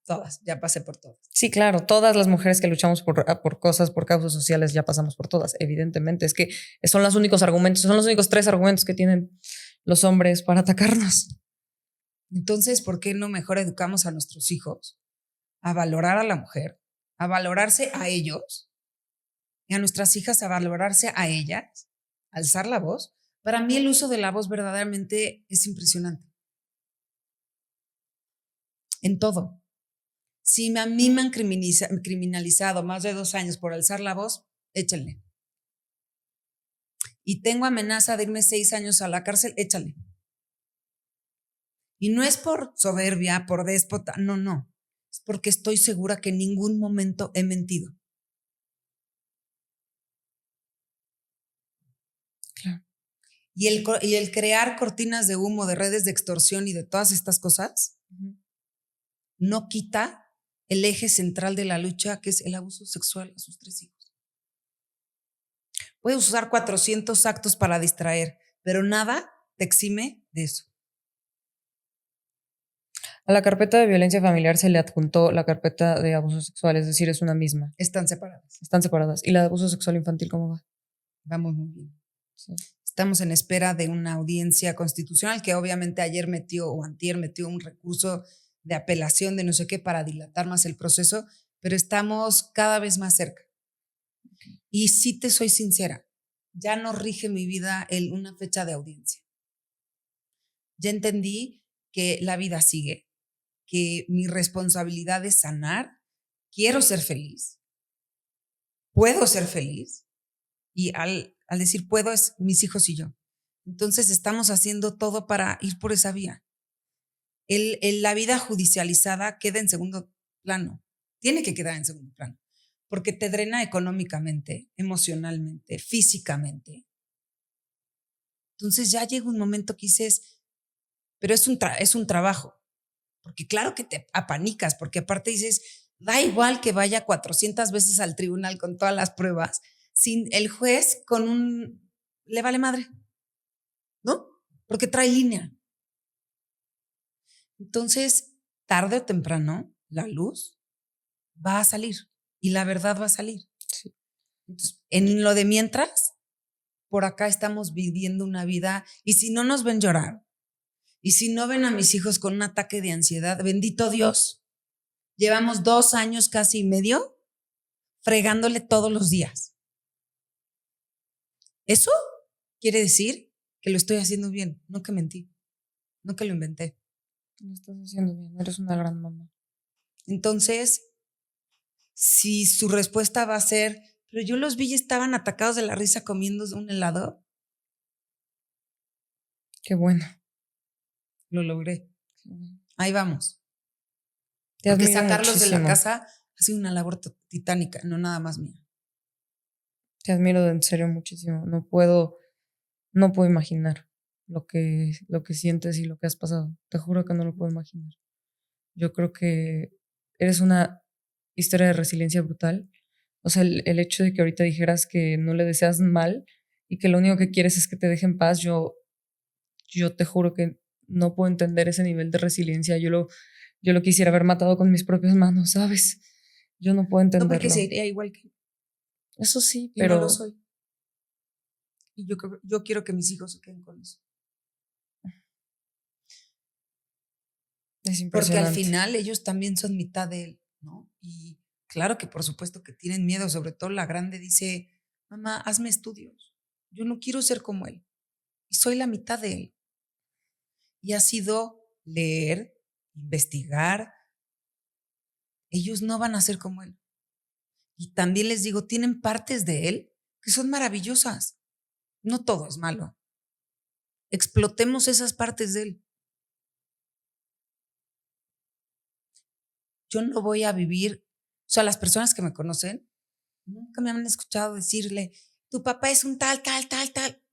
Todas, ya pasé por todas. Sí, claro, todas las mujeres que luchamos por cosas, por causas sociales, ya pasamos por todas, evidentemente. Es que son los únicos argumentos, son los únicos 3 argumentos que tienen los hombres para atacarnos. Entonces, ¿por qué no mejor educamos a nuestros hijos a valorar a la mujer, a valorarse a ellos y a nuestras hijas a valorarse a ellas, alzar la voz? Para mí el uso de la voz verdaderamente es impresionante. En todo. Si a mí me han criminalizado más de 2 años por alzar la voz, échenle. Y tengo amenaza de irme 6 años a la cárcel, échale. Y no es por soberbia, por déspota, no. Es porque estoy segura que en ningún momento he mentido. Claro. Y el crear cortinas de humo, de redes de extorsión y de todas estas cosas, no quita el eje central de la lucha, que es el abuso sexual a sus 3 hijos. Puedes usar 400 actos para distraer, pero nada te exime de eso. A la carpeta de violencia familiar se le adjuntó la carpeta de abuso sexual, es decir, es una misma. Están separadas. Están separadas. ¿Y la de abuso sexual infantil cómo va? Vamos muy bien. Sí. Estamos en espera de una audiencia constitucional que obviamente ayer antier metió un recurso de apelación de no sé qué para dilatar más el proceso, pero estamos cada vez más cerca. Okay. Y sí te soy sincera, ya no rige mi vida una fecha de audiencia. Ya entendí que la vida sigue, que mi responsabilidad es sanar, quiero ser feliz, puedo ser feliz, y al decir puedo es mis hijos y yo. Entonces estamos haciendo todo para ir por esa vía. La vida judicializada queda en segundo plano, tiene que quedar en segundo plano, porque te drena económicamente, emocionalmente, físicamente. Entonces ya llega un momento que dices, pero es un trabajo, porque claro que te apanicas, porque aparte dices, Da igual que vaya 400 veces al tribunal con todas las pruebas, sin el juez le vale madre, ¿no? Porque trae línea. Entonces, tarde o temprano, la luz va a salir y la verdad va a salir. Sí. Entonces, en lo de mientras, por acá estamos viviendo una vida, y si no nos ven llorar, y si no ven a mis hijos con un ataque de ansiedad, bendito Dios, llevamos 2 años casi y medio fregándole todos los días. Eso quiere decir que lo estoy haciendo bien, no que mentí, no que lo inventé. Lo estás haciendo bien, eres una gran mamá. Entonces, si su respuesta va a ser, pero yo los vi y estaban atacados de la risa comiendo un helado. Qué bueno. Lo logré. Qué bueno. Ahí vamos. Te Porque admiro sacarlos muchísimo. de la casa ha sido una labor titánica, no nada más mía. Te admiro en serio muchísimo. No puedo imaginar lo que sientes y lo que has pasado. Te juro que no lo puedo imaginar. Yo creo que eres una historia de resiliencia brutal. O sea, el hecho de que ahorita dijeras que no le deseas mal y que lo único que quieres es que te deje en paz, yo te juro que no puedo entender ese nivel de resiliencia. Yo lo quisiera haber matado con mis propias manos, ¿sabes? Yo no puedo entenderlo. No porque sería igual que eso sí, y pero no lo soy. Y yo quiero que mis hijos se queden con eso. es Porque impresionante. al final ellos también son mitad de él, ¿no? Y claro que por supuesto que tienen miedo, sobre todo la grande dice, mamá, hazme estudios. Yo no quiero ser como él. Y soy la mitad de él. Y ha sido leer, investigar. Ellos no van a ser como él. Y también les digo, tienen partes de él que son maravillosas. No todo es malo. Explotemos esas partes de él. Yo no voy a vivir, o sea, las personas que me conocen nunca me han escuchado decirle, tu papá es un tal, tal, tal, tal.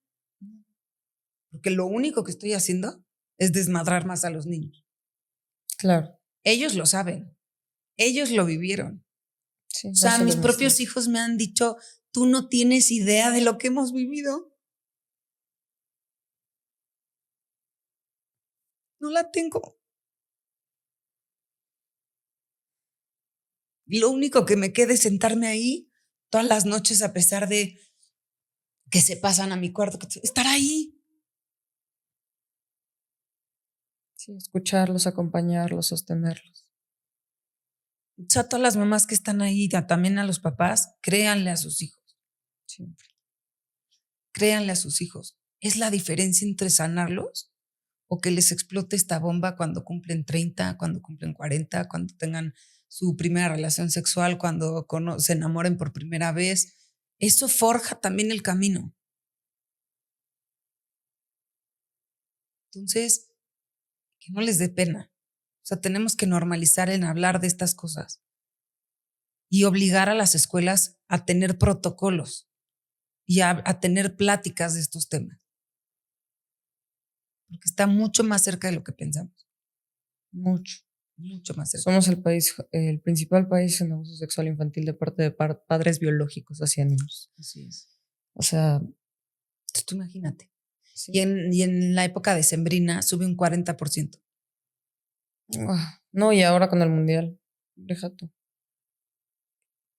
Porque lo único que estoy haciendo es desmadrar más a los niños. Claro. Ellos lo saben. Ellos lo vivieron. Sí, O sea, no mis solo propios hijos me han dicho, tú no tienes idea de lo que hemos vivido. No la tengo. Y lo único que me queda es sentarme ahí todas las noches a pesar de que se pasan a mi cuarto, estar ahí. Sí, escucharlos, acompañarlos, sostenerlos. O sea, todas las mamás que están ahí, también a los papás, créanle a sus hijos. Siempre. Créanle a sus hijos. Es la diferencia entre sanarlos o que les explote esta bomba cuando cumplen 30, cuando cumplen 40, cuando tengan su primera relación sexual, cuando se enamoren por primera vez. Eso forja también el camino. Entonces, que no les dé pena. O sea, tenemos que normalizar en hablar de estas cosas y obligar a las escuelas a tener protocolos y a tener pláticas de estos temas. Porque está mucho más cerca de lo que pensamos. Mucho. Mucho más cerca. Somos el principal país en abuso sexual infantil de parte de padres biológicos hacia niños. Así es. O sea, tú imagínate. sí. Y en la época decembrina sube un 40%. No, y ahora con el mundial, deja tú.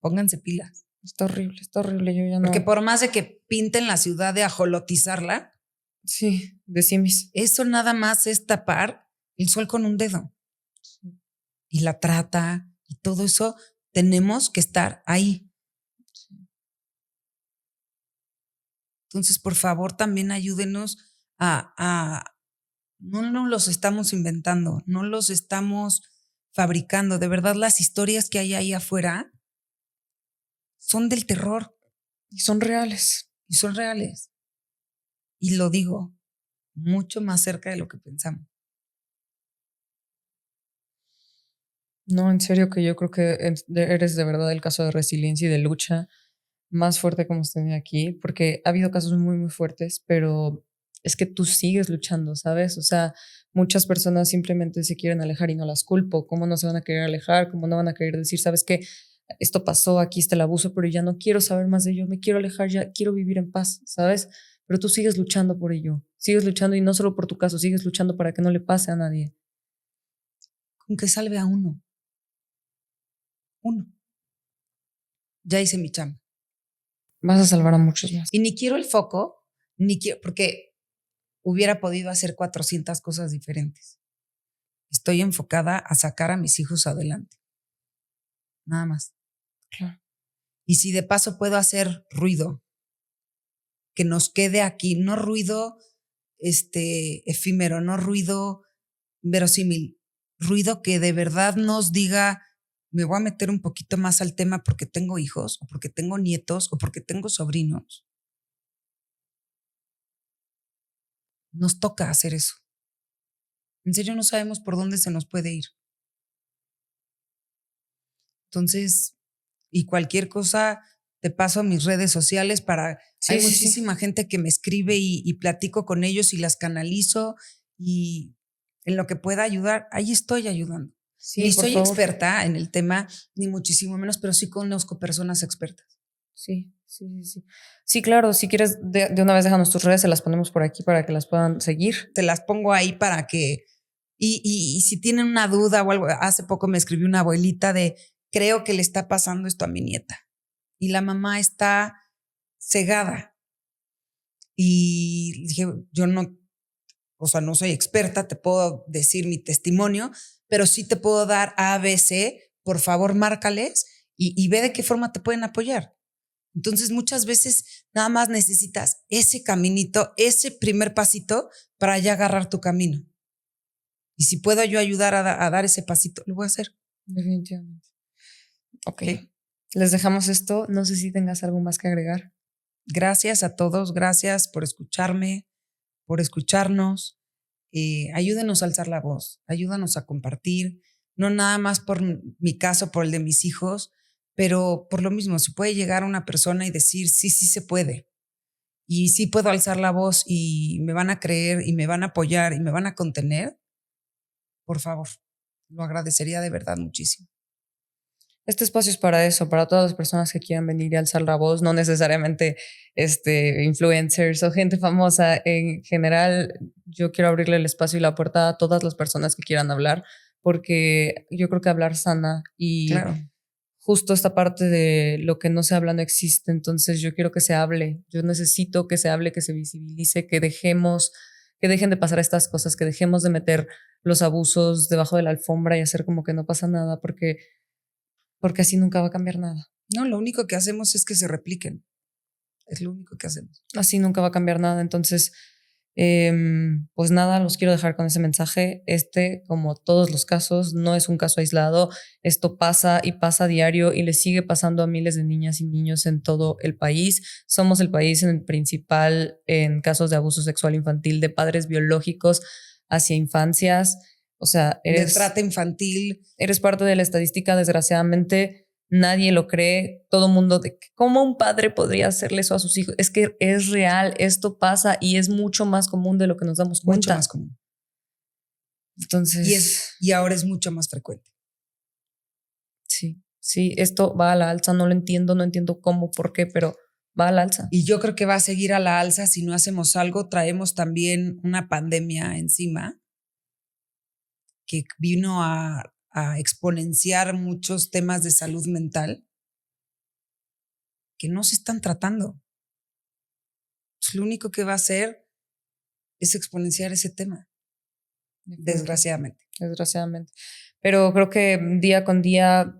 Pónganse pilas. Está horrible, yo ya no. Porque por más de que pinten la ciudad de ajolotizarla, sí, de simis. Eso nada más es tapar el sol con un dedo. Sí. Y la trata y todo eso, tenemos que estar ahí. Sí. Entonces, por favor, también ayúdenos no los estamos inventando, no los estamos fabricando. De verdad, las historias que hay ahí afuera son del terror. Y son reales. Y son reales. Y lo digo, mucho más cerca de lo que pensamos. No, en serio que yo creo que eres de verdad el caso de resiliencia y de lucha más fuerte que hemos tenido aquí, porque ha habido casos muy, muy fuertes, pero es que tú sigues luchando, ¿sabes? O sea, muchas personas simplemente se quieren alejar y no las culpo. ¿Cómo no se van a querer alejar? ¿Cómo no van a querer decir, sabes qué? Esto pasó, aquí está el abuso, pero ya no quiero saber más de ello, me quiero alejar, ya quiero vivir en paz, ¿sabes? Pero tú sigues luchando por ello, sigues luchando y no solo por tu caso, sigues luchando para que no le pase a nadie. Con que salve a uno. Uno. Ya hice mi chamba. Vas a salvar a muchos más. Y ni quiero el foco, ni quiero, porque hubiera podido hacer 400 cosas diferentes. Estoy enfocada a sacar a mis hijos adelante. Nada más. Claro. Y si de paso puedo hacer ruido, que nos quede aquí, no ruido efímero, no ruido verosímil, ruido que de verdad nos diga, me voy a meter un poquito más al tema porque tengo hijos, o porque tengo nietos, o porque tengo sobrinos. Nos toca hacer eso. En serio no sabemos por dónde se nos puede ir. Entonces, y cualquier cosa, te paso a mis redes sociales para... Sí, hay sí, muchísima gente que me escribe y platico con ellos y las canalizo y en lo que pueda ayudar, ahí estoy ayudando. Sí, Ni por soy favor. experta en el tema, ni muchísimo menos, pero sí conozco personas expertas. Sí, sí, sí, sí. Sí, claro, si quieres, de una vez déjanos tus redes, se las ponemos por aquí para que las puedan seguir. Te las pongo ahí para que... Y si tienen una duda o algo, hace poco me escribió una abuelita de, creo que le está pasando esto a mi nieta. Y la mamá está cegada. Y dije, yo no, o sea, no soy experta, te puedo decir mi testimonio, pero sí te puedo dar ABC, por favor, márcales y ve de qué forma te pueden apoyar. Entonces, muchas veces nada más necesitas ese caminito, ese primer pasito para ya agarrar tu camino. Y si puedo yo ayudar a dar ese pasito, lo voy a hacer. Definitivamente. Ok. Les dejamos esto. No sé si tengas algo más que agregar. Gracias a todos, gracias por escucharme, por escucharnos. Ayúdenos a alzar la voz, ayúdanos a compartir, no nada más por mi caso, por el de mis hijos, pero por lo mismo, si puede llegar una persona y decir, sí, sí se puede, y sí puedo alzar la voz y me van a creer y me van a apoyar y me van a contener, por favor, lo agradecería de verdad muchísimo. Este espacio es para eso, para todas las personas que quieran venir y alzar la voz, no necesariamente influencers o gente famosa. En general, yo quiero abrirle el espacio y la puerta a todas las personas que quieran hablar, porque yo creo que hablar sana y claro. Justo esta parte de lo que no se habla no existe. Entonces yo quiero que se hable. Yo necesito que se hable, que se visibilice, que dejen de pasar estas cosas, que dejemos de meter los abusos debajo de la alfombra y hacer como que no pasa nada, porque así nunca va a cambiar nada. No, lo único que hacemos es que se repliquen. Es lo único que hacemos. Así nunca va a cambiar nada. Entonces, pues nada, los quiero dejar con ese mensaje. Como todos los casos, no es un caso aislado. Esto pasa y pasa a diario y le sigue pasando a miles de niñas y niños en todo el país. Somos el país principal en casos de abuso sexual infantil de padres biológicos hacia infancias. O sea, de trata infantil. Eres parte de la estadística, desgraciadamente. Nadie lo cree, todo mundo de cómo un padre podría hacerle eso a sus hijos. Es que es real, esto pasa y es mucho más común de lo que nos damos cuenta. Mucho más común. Entonces. Y ahora es mucho más frecuente. Sí, esto va a la alza, no entiendo cómo, por qué, pero va a la alza. Y yo creo que va a seguir a la alza si no hacemos algo. Traemos también una pandemia encima que vino a exponenciar muchos temas de salud mental que no se están tratando. Pues lo único que va a hacer es exponenciar ese tema, desgraciadamente. Pero creo que día con día,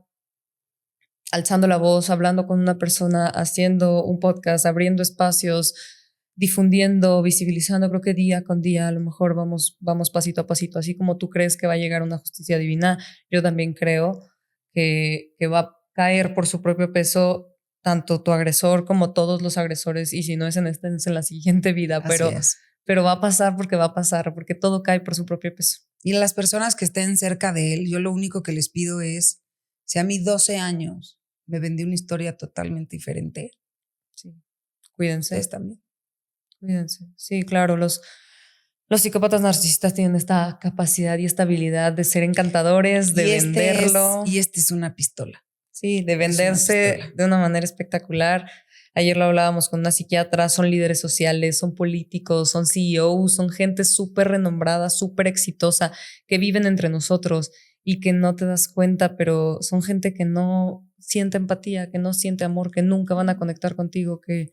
alzando la voz, hablando con una persona, haciendo un podcast, abriendo espacios, difundiendo, visibilizando, creo que día con día a lo mejor vamos pasito a pasito, así como tú crees que va a llegar una justicia divina, yo también creo que va a caer por su propio peso tanto tu agresor como todos los agresores, y si no es en esta, es en la siguiente vida, pero va a pasar, porque todo cae por su propio peso. Y las personas que estén cerca de él, yo lo único que les pido es, si a mí 12 años me vendí una historia totalmente diferente, sí, cuídense. Ustedes también. Cuídense. Sí, claro, Los psicópatas narcisistas tienen esta capacidad y esta habilidad de ser encantadores, de venderlo. Y este es una pistola. Sí, de venderse de una manera espectacular. Ayer lo hablábamos con una psiquiatra, son líderes sociales, son políticos, son CEOs, son gente súper renombrada, súper exitosa, que viven entre nosotros y que no te das cuenta, pero son gente que no siente empatía, que no siente amor, que nunca van a conectar contigo, que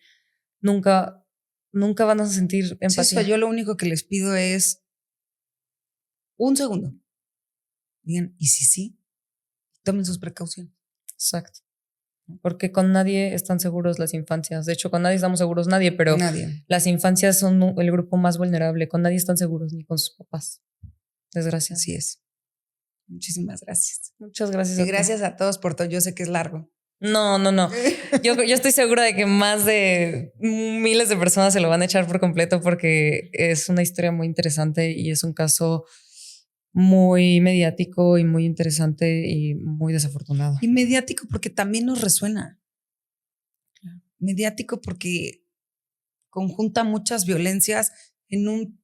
nunca van a sentir empatía. Sí, yo lo único que les pido es un segundo. Digan, ¿y si sí? Tomen sus precauciones. Exacto. Porque con nadie están seguros las infancias. De hecho, con nadie estamos seguros nadie, pero las infancias son el grupo más vulnerable. Con nadie están seguros, ni con sus papás. Desgraciadamente. Así es. Muchísimas gracias. Muchas gracias. Y gracias a todos por todo. Yo sé que es largo. No. Yo estoy segura de que más de miles de personas se lo van a echar por completo porque es una historia muy interesante y es un caso muy mediático y muy interesante y muy desafortunado. Y mediático porque también nos resuena. Claro. Mediático porque conjunta muchas violencias en un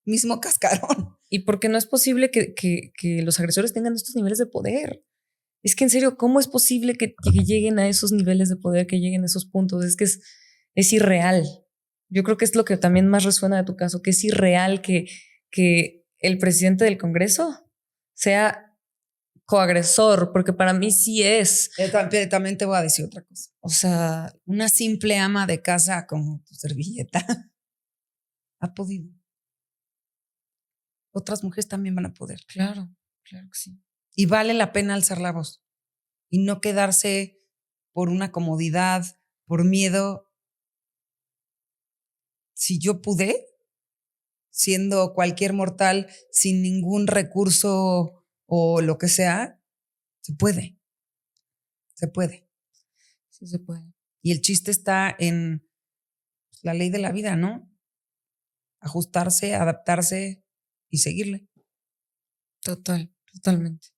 mismo cascarón. Y porque no es posible que los agresores tengan estos niveles de poder. Es que en serio, ¿cómo es posible que lleguen a esos niveles de poder, que lleguen a esos puntos? Es que es irreal. Yo creo que es lo que también más resuena de tu caso, que es irreal que el presidente del Congreso sea coagresor, porque para mí sí es. También te voy a decir otra cosa. O sea, una simple ama de casa como tu servilleta ha podido. Otras mujeres también van a poder. Claro que sí. Y vale la pena alzar la voz y no quedarse por una comodidad, por miedo. Si yo pude, siendo cualquier mortal, sin ningún recurso o lo que sea, se puede. Se puede. Sí, se puede. Y el chiste está en la ley de la vida, ¿no? Ajustarse, adaptarse y seguirle. Totalmente.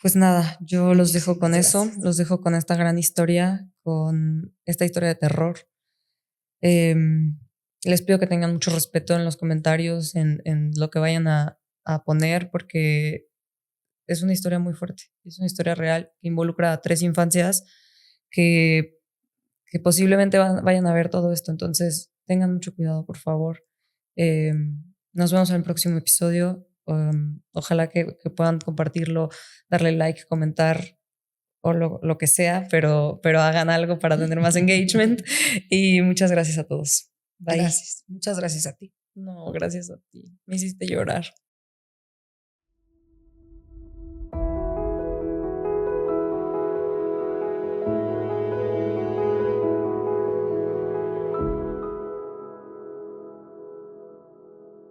Pues nada, yo los dejo con eso, los dejo con esta gran historia, con esta historia de terror. Les pido que tengan mucho respeto en los comentarios, en lo que vayan a poner, porque es una historia muy fuerte, es una historia real que involucra a 3 infancias que posiblemente vayan a ver todo esto, entonces tengan mucho cuidado, por favor. Nos vemos en el próximo episodio. Ojalá que puedan compartirlo, darle like, comentar o lo que sea, pero hagan algo para tener más engagement. Y muchas gracias a todos. Bye. Gracias. Muchas gracias a ti. No, gracias a ti. Me hiciste llorar.